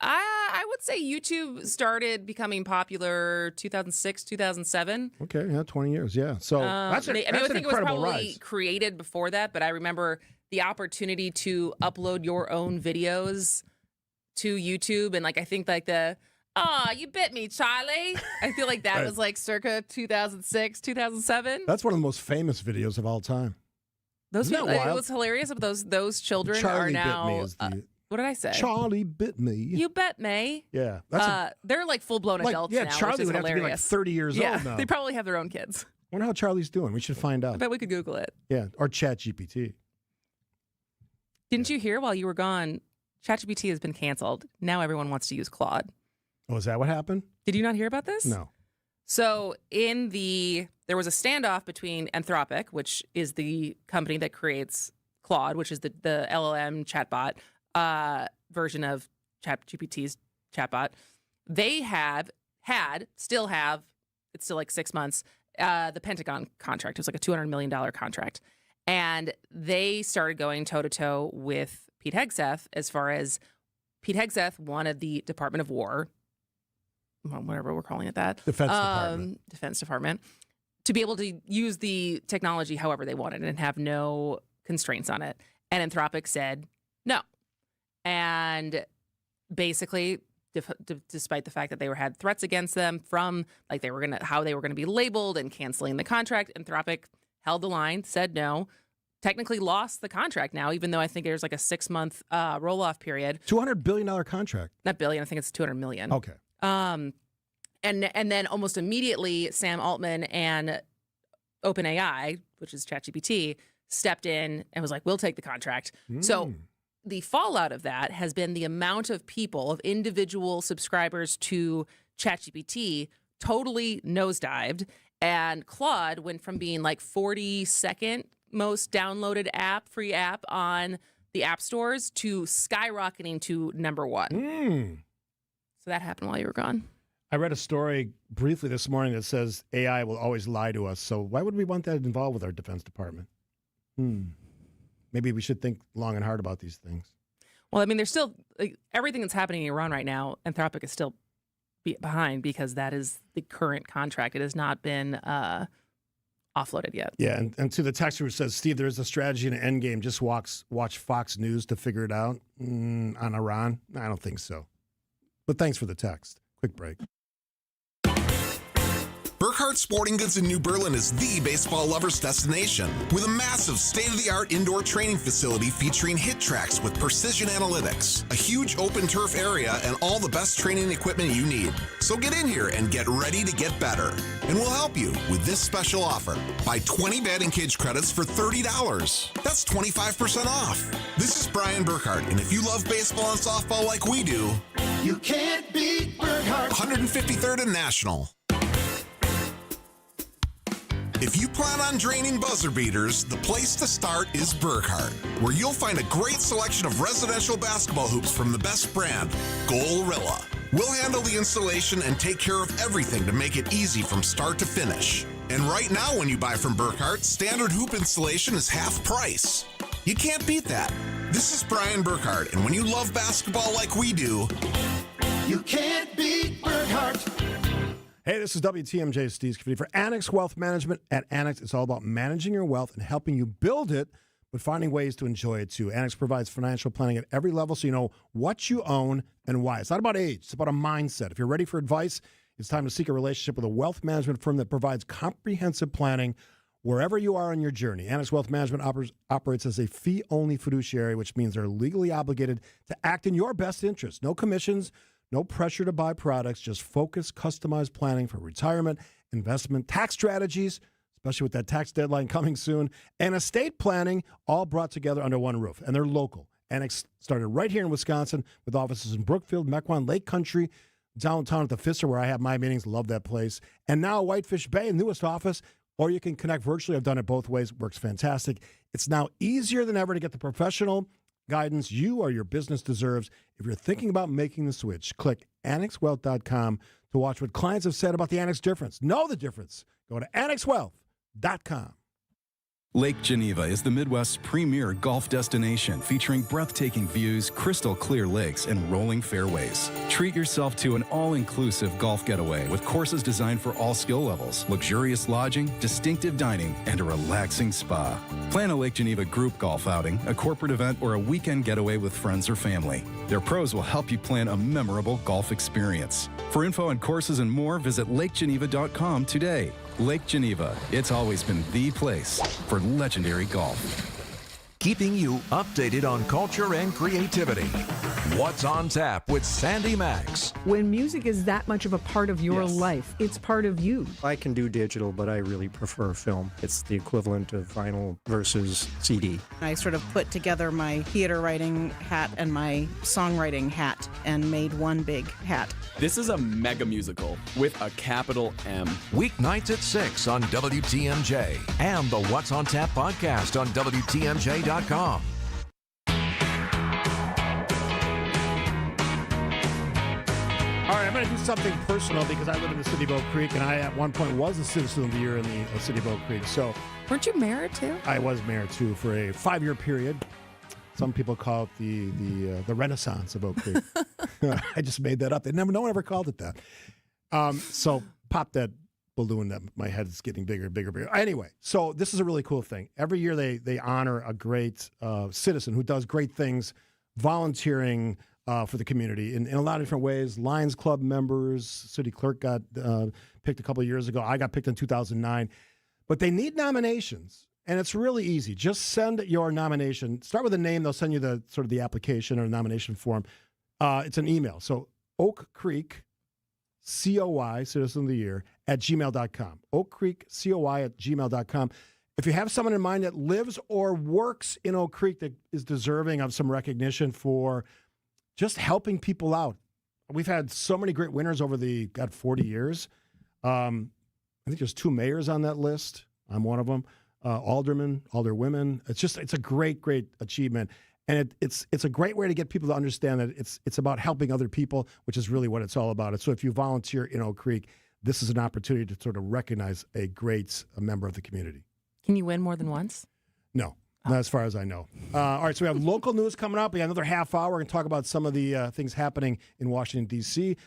I would say YouTube started becoming popular 2006, 2007. Okay, yeah, 20 years, yeah. So that's an I think it was probably rise. created before that, but I remember the opportunity to upload your own videos to YouTube, and I think you bit me, Charlie. I feel like that was circa 2006, 2007. That's one of the most famous videos of all time. Those Isn't people, that wild? it was hilarious. But those children Charlie are now. Bit me is the, what did I say? Charlie bit me. You bet me. Yeah, they're full blown adults now. Charlie which is would have hilarious. to be 30 years old now. They probably have their own kids. Wonder how Charlie's doing. We should find out. I bet we could Google it. Yeah, or ChatGPT. Didn't you hear while you were gone? ChatGPT has been canceled. Now everyone wants to use Claude. Oh, is that what happened? Did you not hear about this? No. So there was a standoff between Anthropic, which is the company that creates Claude, which is the LLM chatbot version of ChatGPT's chatbot. They still have, it's still 6 months, the Pentagon contract. It was a $200 million contract. And they started going toe-to-toe with Pete Hegseth as far as Pete Hegseth wanted the Department of War, whatever we're calling it that. Defense Department, to be able to use the technology however they wanted and have no constraints on it. And Anthropic said no. And basically, despite the fact that they had threats against them from how they were gonna be labeled and canceling the contract, Anthropic held the line, said no, technically lost the contract now, even though I think there's a 6-month roll-off period. $200 billion contract. Not billion, I think it's $200 million. Okay. And then almost immediately, Sam Altman and OpenAI, which is ChatGPT, stepped in and was like, we'll take the contract. So the fallout of that has been the amount of people, of individual subscribers to ChatGPT totally nosedived. And Claude went from being 42nd most downloaded free app on the app stores to skyrocketing to number 1. So that happened while you were gone. I read a story briefly this morning that says AI will always lie to us. So why would we want that involved with our Defense Department? Maybe we should think long and hard about these things. Well, I mean, there's still everything that's happening in Iran right now. Anthropic is still behind because that is the current contract. It has not been offloaded yet. Yeah, and to the texter who says, Steve, there is a strategy and an end game. Just watch Fox News to figure it out on Iran. I don't think so. But thanks for the text. Quick break. Burkhardt Sporting Goods in New Berlin is the baseball lover's destination. With a massive state-of-the-art indoor training facility featuring hit tracks with precision analytics, a huge open turf area, and all the best training equipment you need. So get in here and get ready to get better. And we'll help you with this special offer. Buy 20 batting cage credits for $30. That's 25% off. This is Brian Burkhardt, and if you love baseball and softball like we do, you can't beat Burkhardt. 153rd and National. If you plan on draining buzzer beaters, the place to start is Burkhardt, where you'll find a great selection of residential basketball hoops from the best brand, Gorilla. We'll handle the installation and take care of everything to make it easy from start to finish. And right now, when you buy from Burkhardt, standard hoop installation is half price. You can't beat that. This is Brian Burkhardt, and when you love basketball like we do, you can't beat Burkhardt. Hey, this is WTMJ Steve Scafidi for Annex Wealth Management. At Annex, it's all about managing your wealth and helping you build it, but finding ways to enjoy it too. Annex provides financial planning at every level so you know what you own and why. It's not about age, it's about a mindset. If you're ready for advice, it's time to seek a relationship with a wealth management firm that provides comprehensive planning wherever you are on your journey. Annex Wealth Management operates as a fee-only fiduciary, which means they're legally obligated to act in your best interest. No commissions, no pressure to buy products, just focused, customized planning for retirement, investment, tax strategies, especially with that tax deadline coming soon, and estate planning, all brought together under one roof. And they're local. Annex started right here in Wisconsin with offices in Brookfield, Mequon, Lake Country, downtown at the Pfister, where I have my meetings. Love that place. And now Whitefish Bay, newest office, or you can connect virtually. I've done it both ways. Works fantastic. It's now easier than ever to get the professional guidance you or your business deserves. If you're thinking about making the switch, click annexwealth.com to watch what clients have said about the Annex difference. Know the difference. Go to annexwealth.com. Lake Geneva is the Midwest's premier golf destination, featuring breathtaking views, crystal clear lakes, and rolling fairways. Treat yourself to an all-inclusive golf getaway with courses designed for all skill levels, luxurious lodging, distinctive dining, and a relaxing spa. Plan a Lake Geneva group golf outing, a corporate event, or a weekend getaway with friends or family. Their pros will help you plan a memorable golf experience. For info on courses and more, visit lakegeneva.com today. Lake Geneva, it's always been the place for legendary golf. Keeping you updated on culture and creativity. What's on Tap with Sandy Max. When music is that much of a part of your life, it's part of you. I can do digital, but I really prefer film. It's the equivalent of vinyl versus CD. I sort of put together my theater writing hat and my songwriting hat and made one big hat. This is a mega musical with a capital M. Weeknights at 6 on WTMJ and the What's on Tap podcast on WTMJ.com. All right, I'm going to do something personal because I live in the city of Oak Creek, and I at one point was a citizen of the year in the city of Oak Creek. So, weren't you mayor too? I was mayor too for a 5-year period. Some people call it the Renaissance of Oak Creek. I just made that up. No one ever called it that. So pop that balloon that my head is getting bigger, bigger, bigger. Anyway, so this is a really cool thing. Every year they honor a great citizen who does great things, volunteering for the community in a lot of different ways. Lions Club members, city clerk got picked a couple of years ago. I got picked in 2009. But they need nominations, and it's really easy. Just send your nomination. Start with a name. They'll send you the sort of the application or nomination form. It's an email. So Oak Creek, COI, Citizen of the Year, at gmail.com. Oak Creek, COI at gmail.com. If you have someone in mind that lives or works in Oak Creek that is deserving of some recognition for just helping people out. We've had so many great winners over the 40 years. I think there's 2 mayors on that list. I'm one of them. Aldermen, alderwomen. It's a great, great achievement. And it's a great way to get people to understand that it's about helping other people, which is really what it's all about. So if you volunteer in Oak Creek, this is an opportunity to sort of recognize a member of the community. Can you win more than once? No, not as far as I know. All right, so we have local news coming up. We got another half hour. We're going to talk about some of the things happening in Washington, D.C.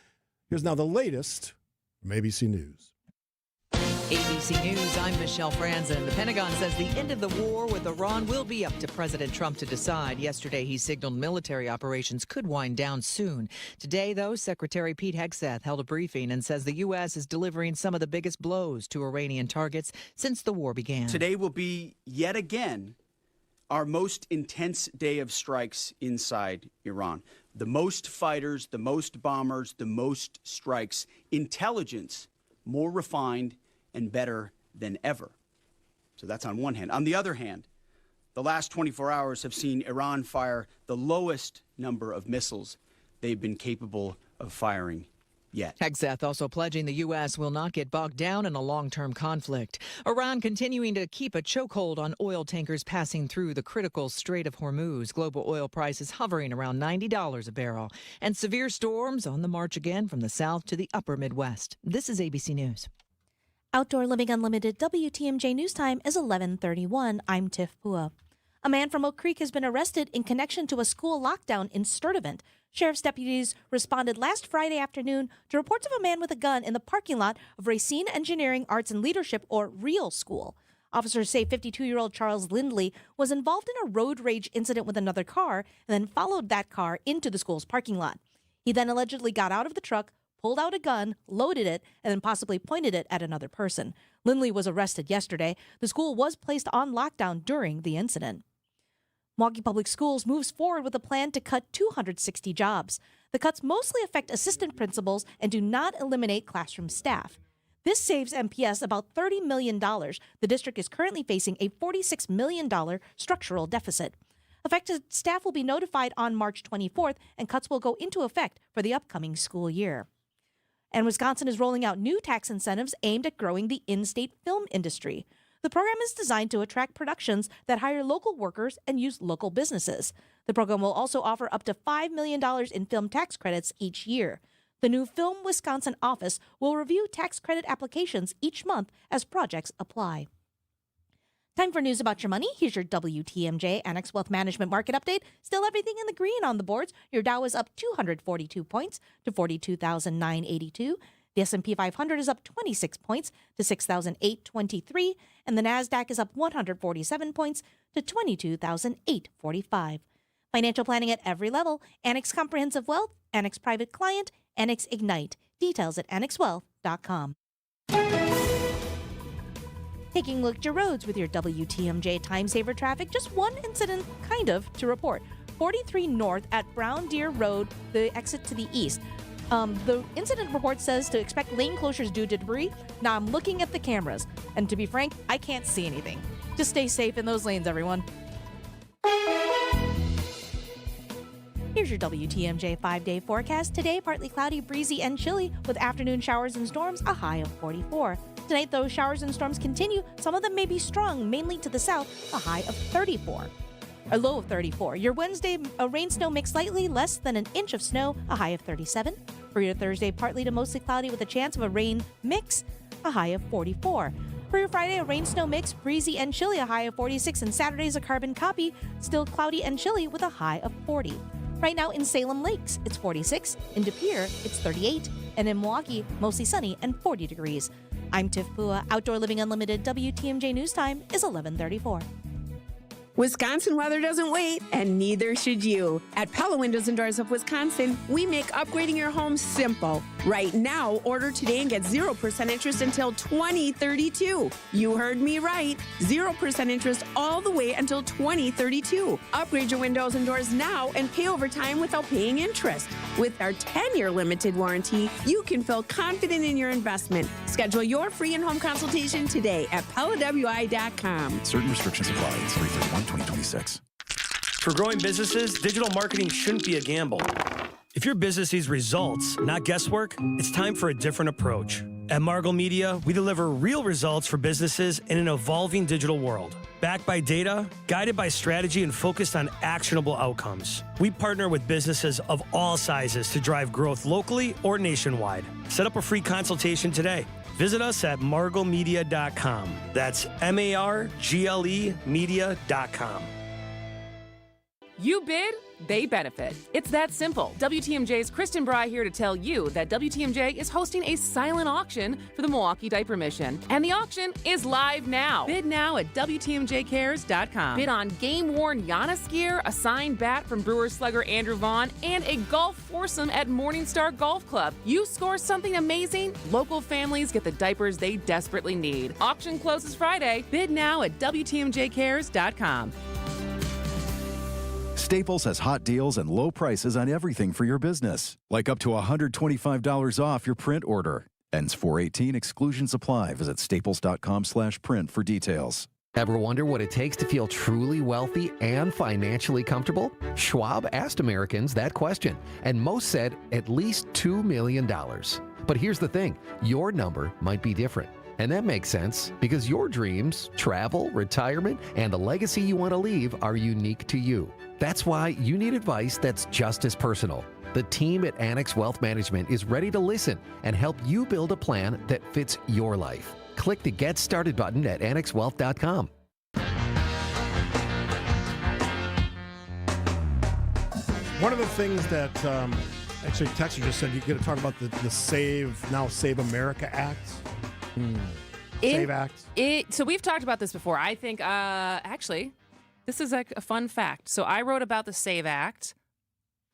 Here's now the latest from ABC News. ABC News, I'm Michelle Franzen. The Pentagon says the end of the war with Iran will be up to President Trump to decide. Yesterday, he signaled military operations could wind down soon. Today, though, Secretary Pete Hegseth held a briefing and says the U.S. is delivering some of the biggest blows to Iranian targets since the war began. Today will be, yet again, our most intense day of strikes inside Iran. The most fighters, the most bombers, the most strikes. Intelligence more refined and better than ever. So that's on one hand. On the other hand, the last 24 hours have seen Iran fire the lowest number of missiles they've been capable of firing yet. Hegseth also pledging the U.S. will not get bogged down in a long-term conflict. Iran continuing to keep a chokehold on oil tankers passing through the critical Strait of Hormuz. Global oil prices hovering around $90 a barrel. And severe storms on the march again from the south to the upper Midwest. This is ABC News. Outdoor Living Unlimited WTMJ News Time is 11:31. I'm Tiff Pua. A man from Oak Creek has been arrested in connection to a school lockdown in Sturtevant. Sheriff's deputies responded last Friday afternoon to reports of a man with a gun in the parking lot of Racine Engineering, Arts and Leadership, or REAL School. Officers say 52-year-old Charles Lindley was involved in a road rage incident with another car and then followed that car into the school's parking lot. He then allegedly got out of the truck, pulled out a gun, loaded it, and then possibly pointed it at another person. Lindley was arrested yesterday. The school was placed on lockdown during the incident. Milwaukee Public Schools moves forward with a plan to cut 260 jobs. The cuts mostly affect assistant principals and do not eliminate classroom staff. This saves MPS about $30 million. The district is currently facing a $46 million structural deficit. Affected staff will be notified on March 24th, and cuts will go into effect for the upcoming school year. And Wisconsin is rolling out new tax incentives aimed at growing the in-state film industry. The program is designed to attract productions that hire local workers and use local businesses. The program will also offer up to $5 million in film tax credits each year. The new Film Wisconsin office will review tax credit applications each month as projects apply. Time for news about your money. Here's your WTMJ Annex Wealth Management Market Update. Still everything in the green on the boards. Your Dow is up 242 points to 42,982. The S&P 500 is up 26 points to 6,823. And the NASDAQ is up 147 points to 22,845. Financial planning at every level. Annex Comprehensive Wealth, Annex Private Client, Annex Ignite. Details at annexwealth.com. Taking a look at your roads with your WTMJ Time Saver traffic. Just one incident, kind of, to report. 43 North at Brown Deer Road, the exit to the east. The incident report says to expect lane closures due to debris. Now I'm looking at the cameras, and to be frank, I can't see anything. Just stay safe in those lanes, everyone. Here's your WTMJ 5-day forecast. Today, partly cloudy, breezy, and chilly with afternoon showers and storms, a high of 44. Tonight, those showers and storms continue. Some of them may be strong, mainly to the south, a high of 34. A low of 34. Your Wednesday, a rain snow mix slightly less than an inch of snow, a high of 37. For your Thursday, partly to mostly cloudy with a chance of a rain mix, a high of 44. For your Friday, a rain snow mix, breezy and chilly, a high of 46. And Saturday's a carbon copy, still cloudy and chilly with a high of 40. Right now in Salem Lakes, it's 46. In De Pere, it's 38. And in Milwaukee, mostly sunny and 40 degrees. I'm Tiff Pua. Outdoor Living Unlimited WTMJ News Time is 11:34. Wisconsin weather doesn't wait, and neither should you. At Pella Windows and Doors of Wisconsin, we make upgrading your home simple. Right now, order today and get 0% interest until 2032. You heard me right. 0% interest all the way until 2032. Upgrade your windows and doors now and pay over time without paying interest. With our 10-year limited warranty, you can feel confident in your investment. Schedule your free in-home consultation today at PellaWI.com. Certain restrictions apply. It's 3/31/2026. For growing businesses, digital marketing shouldn't be a gamble. If your business needs results, not guesswork, it's time for a different approach. At Margle Media, we deliver real results for businesses in an evolving digital world. Backed by data, guided by strategy, and focused on actionable outcomes. We partner with businesses of all sizes to drive growth locally or nationwide. Set up a free consultation today. Visit us at marglemedia.com. That's MARGLE media.com. You bid, they benefit. It's that simple. WTMJ's Kristen Bry here to tell you that WTMJ is hosting a silent auction for the Milwaukee Diaper Mission. And the auction is live now. Bid now at WTMJcares.com. Bid on game-worn Giannis gear, a signed bat from Brewers slugger Andrew Vaughn, and a golf foursome at Morningstar Golf Club. You score something amazing, local families get the diapers they desperately need. Auction closes Friday. Bid now at WTMJcares.com. Staples has hot deals and low prices on everything for your business, like up to $125 off your print order. Ends 4/18. Exclusions apply. Visit staples.com/print for details. Ever wonder what it takes to feel truly wealthy and financially comfortable? Schwab asked Americans that question, and most said at least $2 million. But here's the thing, your number might be different. And that makes sense because your dreams, travel, retirement, and the legacy you want to leave are unique to you. That's why you need advice that's just as personal. The team at Annex Wealth Management is ready to listen and help you build a plan that fits your life. Click the Get Started button at annexwealth.com. One of the things that actually Texas just said, you got to talk about the Save America Act. Save Act. So we've talked about this before. I think, actually, this is like a fun fact. So I wrote about the Save Act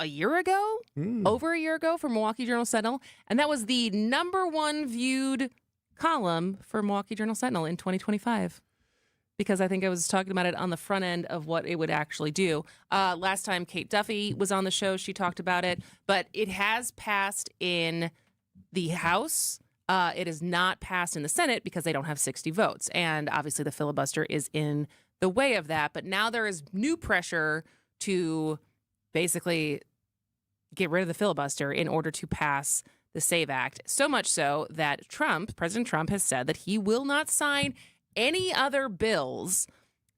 a year ago, over a year ago for Milwaukee Journal-Sentinel, and that was the #1 viewed column for Milwaukee Journal-Sentinel in 2025. Because I think I was talking about it on the front end of what it would actually do. Last time Kate Duffy was on the show, she talked about it, but it has passed in the House. It is not passed in the Senate because they don't have 60 votes. And obviously the filibuster is in the way of that. But now there is new pressure to basically get rid of the filibuster in order to pass the SAVE Act. So much so that President Trump has said that he will not sign any other bills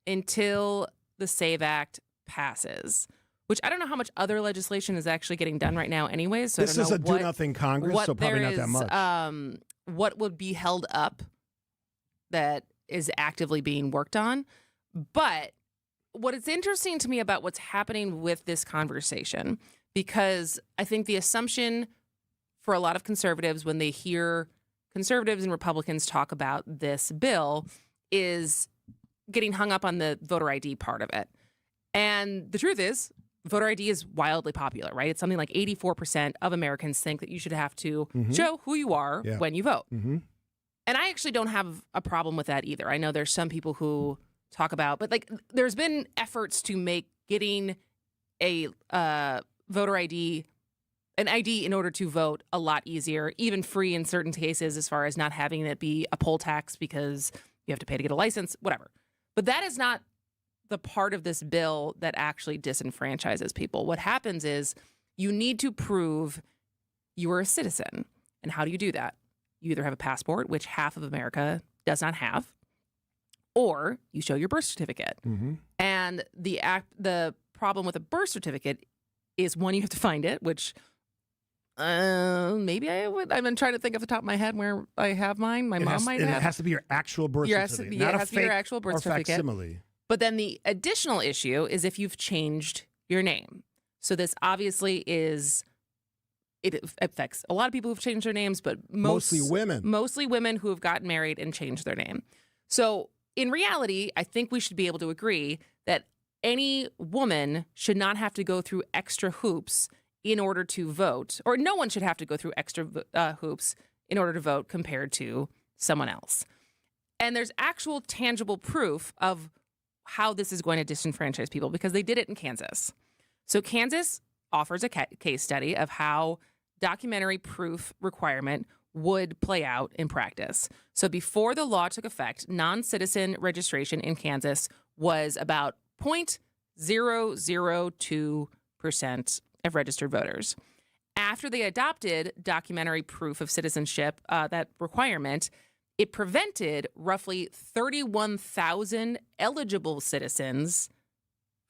until the SAVE Act passes. Which I don't know how much other legislation is actually getting done right now anyways. So this I is don't know a do-nothing Congress, so probably not that much. What would be held up that is actively being worked on. But what is interesting to me about what's happening with this conversation, because I think the assumption for a lot of conservatives when they hear conservatives and Republicans talk about this bill is getting hung up on the voter ID part of it. And the truth is, voter ID is wildly popular, right? It's something like 84% of Americans think that you should have to show who you are when you vote. Mm-hmm. And I actually don't have a problem with that either. I know there's some people who talk about, but like there's been efforts to make getting a voter ID, an ID in order to vote a lot easier, even free in certain cases as far as not having it be a poll tax because you have to pay to get a license, whatever. But that is not the part of this bill that actually disenfranchises people. What happens is you need to prove you are a citizen. And how do you do that? You either have a passport, which half of America does not have, or you show your birth certificate. Mm-hmm. And the problem with a birth certificate is, one, you have to find it, which maybe I would. I've been trying to think off the top of my head where I have mine. My mom might have. It has to be your actual birth certificate, not it a has to be fake your actual birth or certificate. facsimile. But then the additional issue is if you've changed your name. So this obviously it affects a lot of people who've changed their names, but mostly women who have gotten married and changed their name. So in reality, I think we should be able to agree that any woman should not have to go through extra hoops in order to vote, or no one should have to go through extra hoops in order to vote compared to someone else. And there's actual tangible proof of how this is going to disenfranchise people because they did it in Kansas. So Kansas offers a case study of how documentary proof requirement would play out in practice. So before the law took effect, non-citizen registration in Kansas was about 0.002% of registered voters. After they adopted documentary proof of citizenship, that requirement, it prevented roughly 31,000 eligible citizens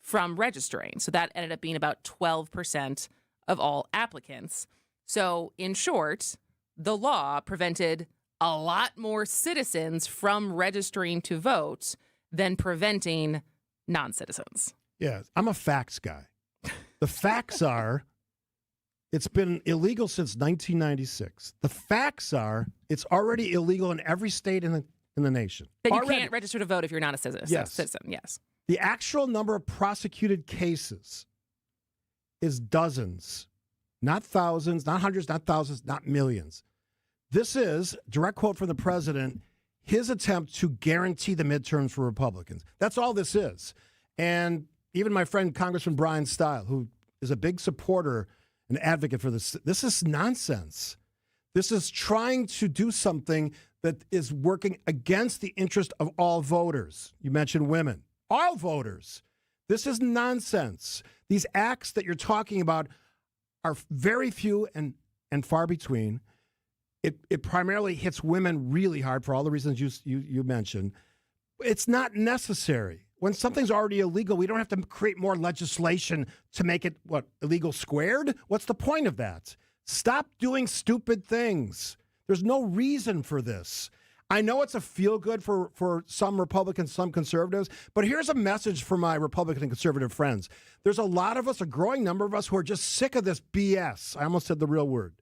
from registering. So that ended up being about 12% of all applicants. So in short, the law prevented a lot more citizens from registering to vote than preventing non-citizens. Yeah, I'm a facts guy. The facts are, it's been illegal since 1996. The facts are, it's already illegal in every state in the nation. That you already. Can't register to vote if you're not a citizen. Yes. Yes. The actual number of prosecuted cases is dozens, not thousands, not hundreds, not thousands, not millions. This is, direct quote from the president, his attempt to guarantee the midterms for Republicans. That's all this is. And even my friend Congressman Brian Stile, who is a big supporter and advocate for this is nonsense. This is trying to do something that is working against the interest of all voters. You mentioned women. All voters. This is nonsense. These acts that you're talking about are very few and far between. It primarily hits women really hard for all the reasons you mentioned. It's not necessary. When something's already illegal, we don't have to create more legislation to make it, illegal squared? What's the point of that? Stop doing stupid things. There's no reason for this. I know it's a feel-good for some Republicans, some conservatives, but here's a message for my Republican and conservative friends. There's a lot of us, a growing number of us, who are just sick of this BS. I almost said the real word.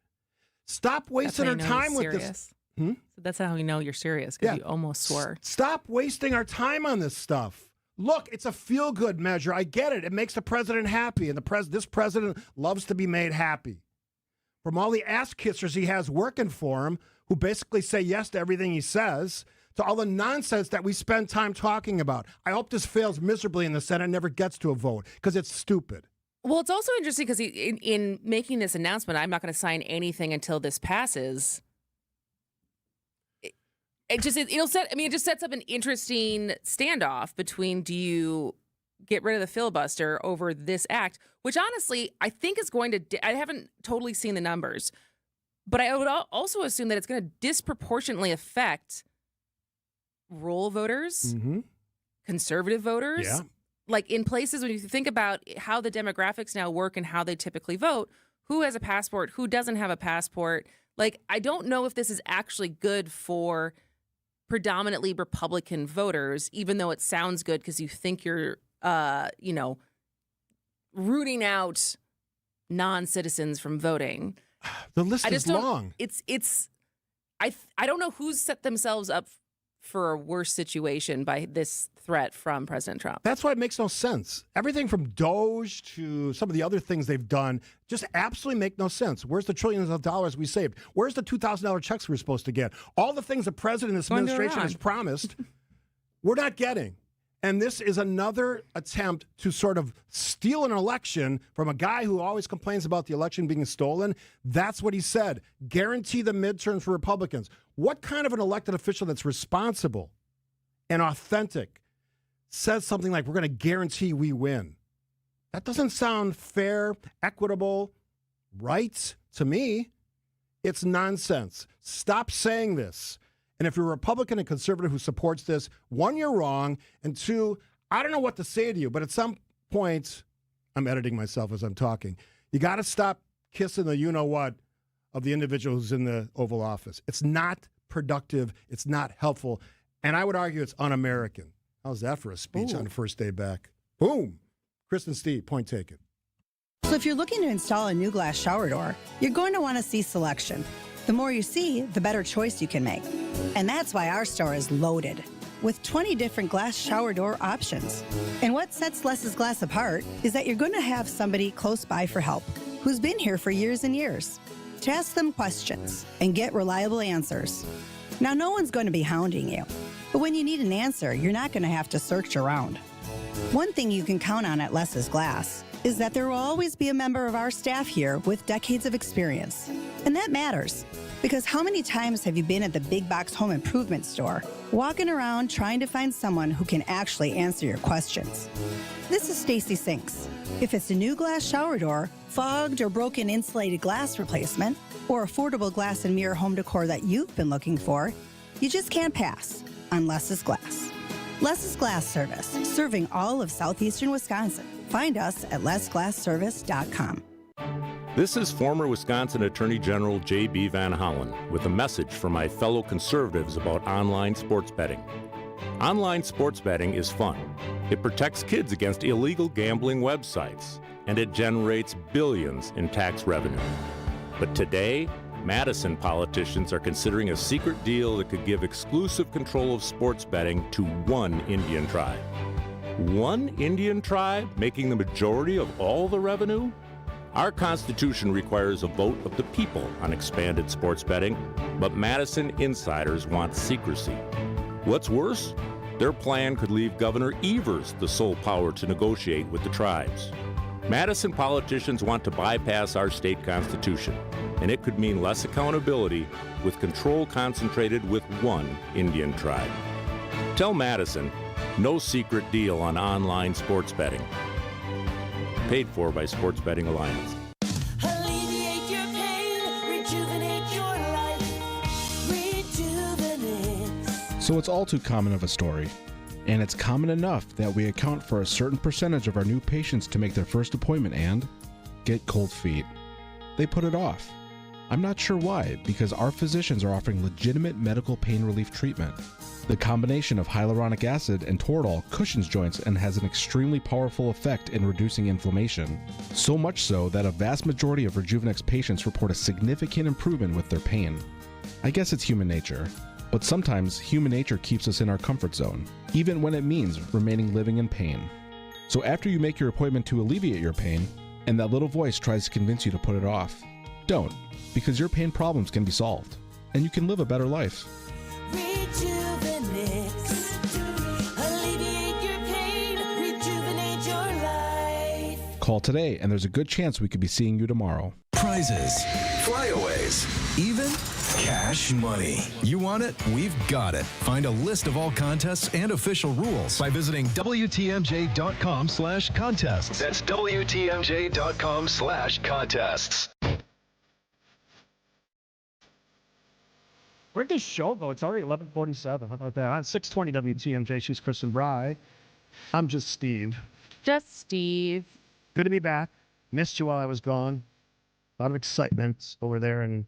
Stop wasting our time with this. So that's how we know you're serious, because you almost swore. Stop wasting our time on this stuff. Look, it's a feel-good measure. I get it. It makes the president happy, and this president loves to be made happy. From all the ass-kissers he has working for him, who basically say yes to everything he says, to all the nonsense that we spend time talking about. I hope this fails miserably in the Senate and never gets to a vote, because it's stupid. Well, it's also interesting because in making this announcement, I'm not going to sign anything until this passes. It just sets up an interesting standoff between, do you get rid of the filibuster over this act, which honestly I think is going to, I haven't totally seen the numbers, but I would also assume that it's going to disproportionately affect rural voters, conservative voters. Yeah. Like in places when you think about how the demographics now work and how they typically vote, who has a passport, who doesn't have a passport. Like, I don't know if this is actually good for predominantly Republican voters, even though it sounds good because you think you're, rooting out non-citizens from voting. The list is long. I don't know who's set themselves up for a worse situation by this threat from President Trump. That's why it makes no sense. Everything from Doge to some of the other things they've done just absolutely make no sense. Where's the trillions of dollars we saved? Where's the $2,000 checks we're supposed to get? All the things the president and this administration has promised, we're not getting. And this is another attempt to sort of steal an election from a guy who always complains about the election being stolen. That's what he said. Guarantee the midterms for Republicans. What kind of an elected official that's responsible and authentic says something like, we're going to guarantee we win? That doesn't sound fair, equitable, right to me. It's nonsense. Stop saying this. And if you're a Republican and conservative who supports this, one, you're wrong. And two, I don't know what to say to you, but at some point, I'm editing myself as I'm talking, you got to stop kissing the you-know-what of the individual who's in the Oval Office. It's not productive. It's not helpful. And I would argue it's un-American. How's that for a speech on the first day back? Boom. Chris and Steve, point taken. So if you're looking to install a new glass shower door, you're going to want to see selection. The more you see, the better choice you can make. And that's why our store is loaded with 20 different glass shower door options. And what sets Less's Glass apart is that you're going to have somebody close by for help who's been here for years and years to ask them questions and get reliable answers. Now, no one's going to be hounding you, but when you need an answer, you're not going to have to search around. One thing you can count on at Less's Glass is that there will always be a member of our staff here with decades of experience. And that matters, because how many times have you been at the big box home improvement store, walking around trying to find someone who can actually answer your questions? This is Stacy Sinks. If it's a new glass shower door, fogged or broken insulated glass replacement, or affordable glass and mirror home decor that you've been looking for, you just can't pass on Less's Glass. Less's Glass Service, serving all of southeastern Wisconsin. Find us at lessglassservice.com. This is former Wisconsin Attorney General J.B. Van Hollen with a message from my fellow conservatives about online sports betting. Online sports betting is fun. It protects kids against illegal gambling websites, and it generates billions in tax revenue. But today, Madison politicians are considering a secret deal that could give exclusive control of sports betting to one Indian tribe. One Indian tribe making the majority of all the revenue? Our Constitution requires a vote of the people on expanded sports betting, but Madison insiders want secrecy. What's worse, their plan could leave Governor Evers the sole power to negotiate with the tribes. Madison politicians want to bypass our state constitution, and it could mean less accountability with control concentrated with one Indian tribe. Tell Madison, no secret deal on online sports betting. Paid for by Sports Betting Alliance. Alleviate your pain, rejuvenate your life, rejuvenate. So it's all too common of a story. And it's common enough that we account for a certain percentage of our new patients to make their first appointment and get cold feet. They put it off. I'm not sure why, because our physicians are offering legitimate medical pain relief treatment. The combination of hyaluronic acid and Toradol cushions joints and has an extremely powerful effect in reducing inflammation. So much so that a vast majority of Rejuvenex patients report a significant improvement with their pain. I guess it's human nature. But sometimes human nature keeps us in our comfort zone, even when it means remaining living in pain. So after you make your appointment to alleviate your pain, and that little voice tries to convince you to put it off, don't, because your pain problems can be solved, and you can live a better life. Rejuvenex. Alleviate your pain, rejuvenate your life. Call today, and there's a good chance we could be seeing you tomorrow. Prizes, flyaways, even Cash money. You want it? We've got it. Find a list of all contests and official rules by visiting WTMJ.com/contests. That's WTMJ.com/contests. Where'd this show go? It's already 11:47. How about that? On 620 WTMJ, she's Kristen Bry. I'm just Steve. Just Steve. Good to be back. Missed you while I was gone. A lot of excitement over there in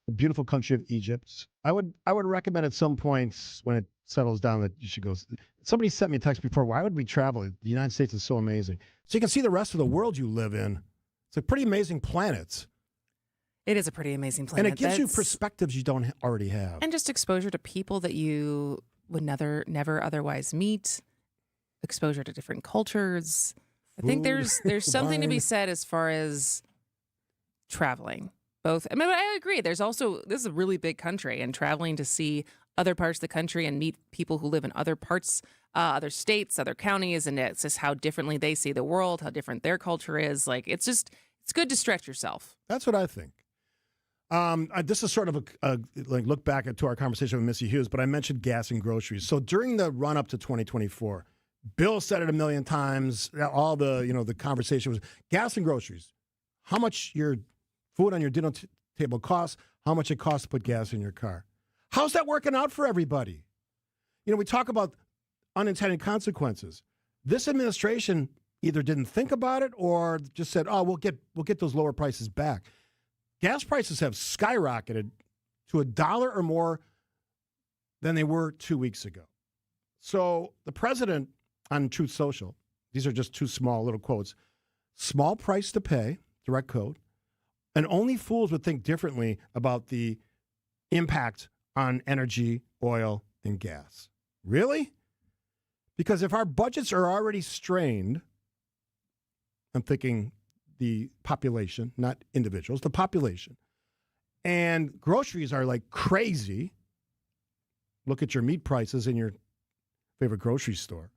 the beautiful country of Egypt. I would recommend at some points when it settles down that you should go. Somebody sent me a text before. Why would we travel? The United States is so amazing. So you can see the rest of the world you live in. It's a pretty amazing planet. It is a pretty amazing planet. And it gives you perspectives you don't already have. And just exposure to people that you would never otherwise meet. Exposure to different cultures. I think there's something to be said as far as traveling. Both. I mean, I agree. This is a really big country, and traveling to see other parts of the country and meet people who live in other parts, other states, other counties, and it's just how differently they see the world, how different their culture is. Like, it's good to stretch yourself. That's what I think. This is sort of a look back to our conversation with Missy Hughes, but I mentioned gas and groceries. So during the run up to 2024, Bill said it a million times. All the conversation was gas and groceries. How much your food on your dinner table costs, how much it costs to put gas in your car. How's that working out for everybody? We talk about unintended consequences. This administration either didn't think about it or just said, "Oh, we'll get those lower prices back." Gas prices have skyrocketed to $1 or more than they were 2 weeks ago. So the president on Truth Social, these are just two small little quotes, small price to pay, direct quote, and only fools would think differently about the impact on energy, oil, and gas. Really? Because if our budgets are already strained, I'm thinking the population, not individuals, the population, and groceries are like crazy. Look at your meat prices in your favorite grocery store.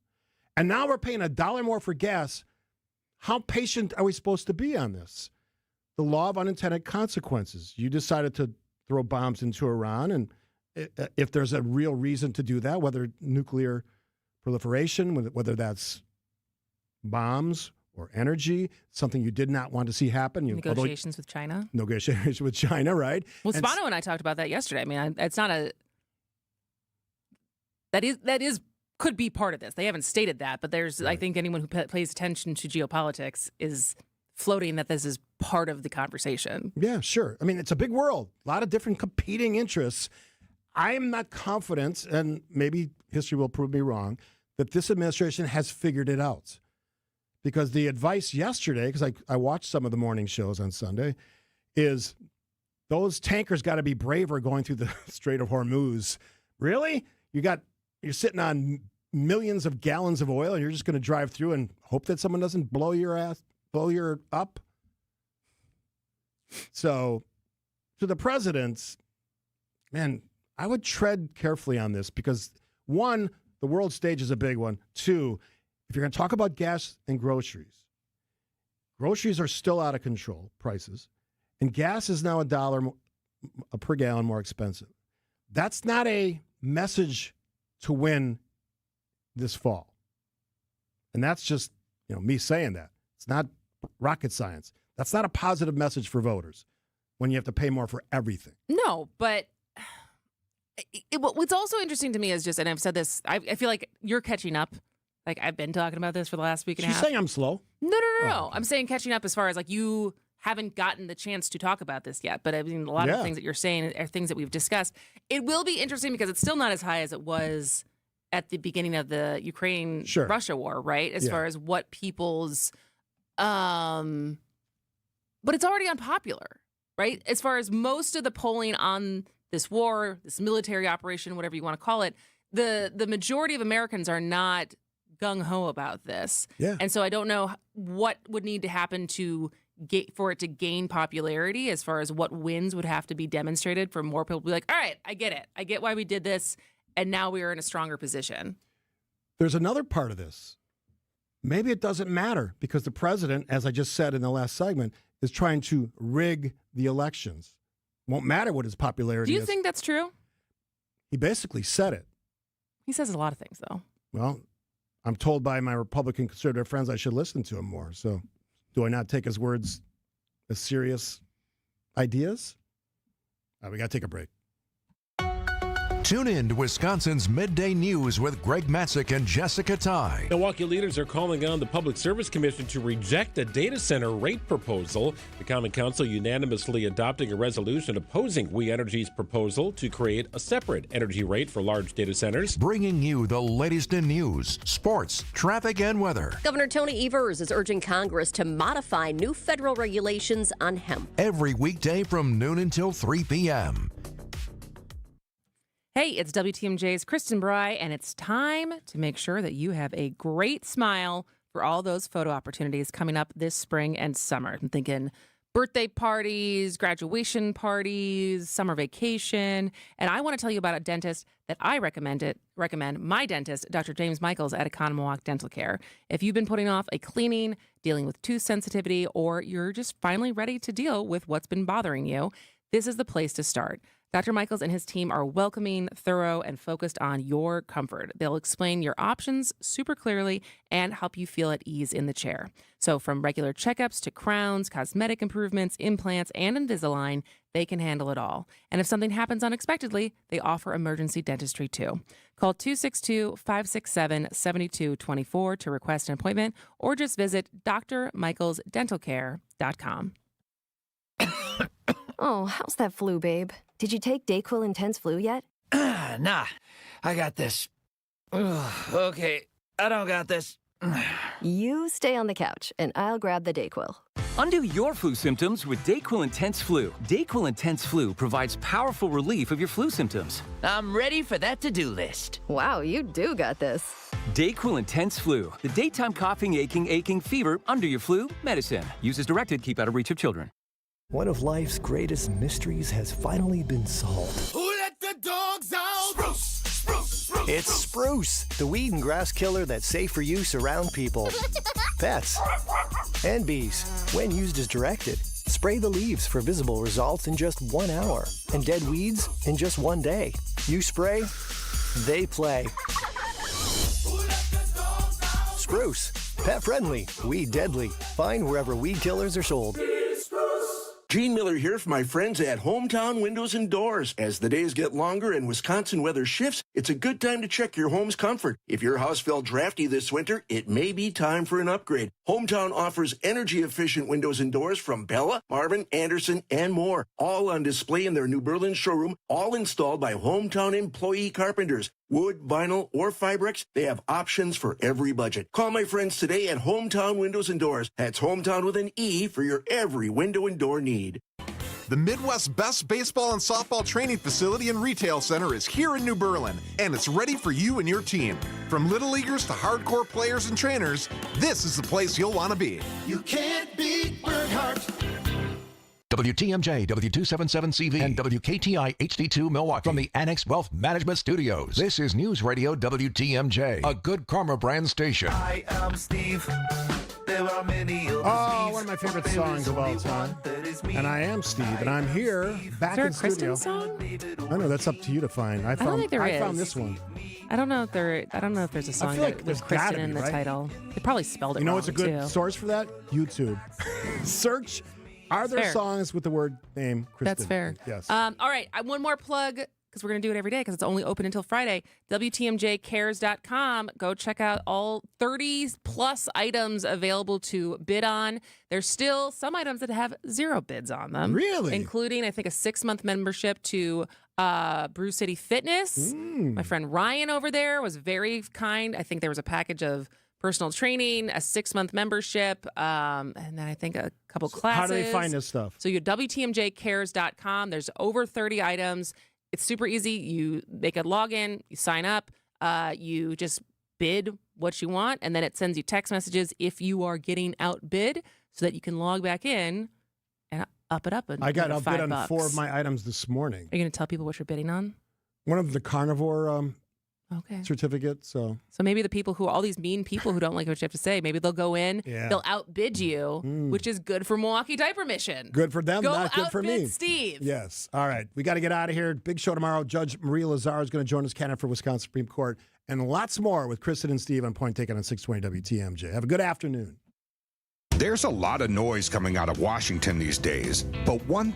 And now we're paying $1 more for gas. How patient are we supposed to be on this? The law of unintended consequences. You decided to throw bombs into Iran, and if there's a real reason to do that, whether nuclear proliferation, whether that's bombs or energy, something you did not want to see happen. Negotiations with China. Negotiations with China, right? Well, Spano and I talked about that yesterday. I mean, it's not that is could be part of this. They haven't stated that, but there's, right. I think anyone who pays attention to geopolitics is floating that this is part of the conversation. Yeah, sure. I mean, it's a big world, a lot of different competing interests. I am not confident, and maybe history will prove me wrong, that this administration has figured it out. Because the advice yesterday, because I watched some of the morning shows on Sunday, is those tankers got to be braver going through the Strait of Hormuz. Really? You're sitting on millions of gallons of oil, and you're just going to drive through and hope that someone doesn't blow your up? So, to the president, man, I would tread carefully on this because, one, the world stage is a big one. Two, if you're going to talk about gas and groceries are still out of control, prices, and gas is now $1 per gallon more expensive. That's not a message to win this fall. And that's just, me saying that. It's not rocket science. That's not a positive message for voters when you have to pay more for everything. No, but what's also interesting to me is just, and I've said this, I feel like you're catching up. Like, I've been talking about this for the last week and a half. She's saying I'm slow? No. Okay. I'm saying catching up as far as, like, you haven't gotten the chance to talk about this yet. But, I mean, a lot of things that you're saying are things that we've discussed. It will be interesting because it's still not as high as it was at the beginning of the Ukraine-Russia war, right? As far as what people's... but it's already unpopular, right? As far as most of the polling on this war, this military operation, whatever you want to call it, the majority of Americans are not gung-ho about this. Yeah. And so I don't know what would need to happen for it to gain popularity as far as what wins would have to be demonstrated for more people to be like, all right, I get it. I get why we did this, and now we are in a stronger position. There's another part of this. Maybe it doesn't matter because the president, as I just said in the last segment, is trying to rig the elections Won't matter what his popularity Do you is. think that's true? He basically said it. He says a lot of things, though. Well, I'm told by my Republican conservative friends I should listen to him more. So do I not take his words as serious ideas? We got to take a break. Tune in to Wisconsin's Midday News with Greg Matzik and Jessica Ty. Milwaukee leaders are calling on the Public Service Commission to reject a data center rate proposal. The Common Council unanimously adopting a resolution opposing We Energy's proposal to create a separate energy rate for large data centers. Bringing you the latest in news, sports, traffic, and weather. Governor Tony Evers is urging Congress to modify new federal regulations on hemp. Every weekday from noon until 3 p.m. Hey, it's WTMJ's Kristen Bry, and it's time to make sure that you have a great smile for all those photo opportunities coming up this spring and summer. I'm thinking birthday parties, graduation parties, summer vacation, and I want to tell you about a dentist that I recommend, my dentist, Dr. James Michaels at Economowalk Dental Care. If you've been putting off a cleaning, dealing with tooth sensitivity, or you're just finally ready to deal with what's been bothering you, this is the place to start. Dr. Michaels and his team are welcoming, thorough, and focused on your comfort. They'll explain your options super clearly and help you feel at ease in the chair. So from regular checkups to crowns, cosmetic improvements, implants, and Invisalign, they can handle it all. And if something happens unexpectedly, they offer emergency dentistry too. Call 262-567-7224 to request an appointment or just visit drmichaelsdentalcare.com. Oh, how's that flu, babe? Did you take Dayquil Intense Flu yet? Nah, I got this. Ugh, okay, I don't got this. You stay on the couch, and I'll grab the Dayquil. Undo your flu symptoms with Dayquil Intense Flu. Dayquil Intense Flu provides powerful relief of your flu symptoms. I'm ready for that to-do list. Wow, you do got this. Dayquil Intense Flu, the daytime coughing, aching fever, under your flu medicine. Use as directed, keep out of reach of children. One of life's greatest mysteries has finally been solved. Who let the dogs out? Spruce, spruce, spruce. It's Spruce, the weed and grass killer that's safe for use around people, pets, and bees. When used as directed, spray the leaves for visible results in just 1 hour, and dead weeds in just 1 day. You spray, they play. Spruce, pet friendly, weed deadly. Find wherever weed killers are sold. Gene Miller here for my friends at Hometown Windows and Doors. As the days get longer and Wisconsin weather shifts, it's a good time to check your home's comfort. If your house felt drafty this winter, it may be time for an upgrade. Hometown offers energy-efficient windows and doors from Bella, Marvin, Anderson, and more. All on display in their New Berlin showroom, all installed by Hometown employee carpenters. Wood, vinyl, or Fibrex, they have options for every budget. Call my friends today at Hometown Windows and Doors. That's Hometown with an E for your every window and door need. The Midwest's best baseball and softball training facility and retail center is here in New Berlin, and it's ready for you and your team. From little leaguers to hardcore players and trainers, this is the place you'll want to be. You can't beat Bernhardt. WTMJ, W277CV, and WKTI HD2 Milwaukee. From the Annex Wealth Management Studios, this is News Radio WTMJ, a Good Karma brand station. I am Steve. There are many other Oh, one of my favorite songs of all time. And I am Steve, and I'm here back Is there in a Kristen studio. song? I know that's up to you to find. I don't think there I is. found this one. I don't know if there's a song feel like that there's with Kristen gotta be, in the right? title. They probably spelled it You know wrong, what's a good too. source for that? YouTube. Search. Are there Fair. songs with the word name Kristen? That's fair. Yes. All right. One more plug because we're going to do it every day because it's only open until Friday. WTMJcares.com. Go check out all 30 plus items available to bid on. There's still some items that have 0 bids on them. Really? Including, I think, a 6-month membership to Brew City Fitness. My friend Ryan over there was very kind. I think there was a package of personal training, a 6-month membership, and then I think a couple classes. How do they find this stuff? So you WTMJcares.com. There's over 30 items. It's super easy. You make a login, you sign up, you just bid what you want, and then it sends you text messages if you are getting outbid so that you can log back in and up it up. I got outbid on $5. 4 of my items this morning. Are you going to tell people what you're bidding on? One of the carnivore certificate. So maybe the people all these mean people who don't like what you have to say, maybe they'll go in, they'll outbid you, which is good for Milwaukee Diaper Mission. Good for them, go not good for me. Outbid Steve. Yes. All right. We got to get out of here. Big show tomorrow. Judge Maria Lazar is going to join us, candidate for Wisconsin Supreme Court, and lots more with Kristen and Steve on Point Taken on 620 WTMJ. Have a good afternoon. There's a lot of noise coming out of Washington these days, but one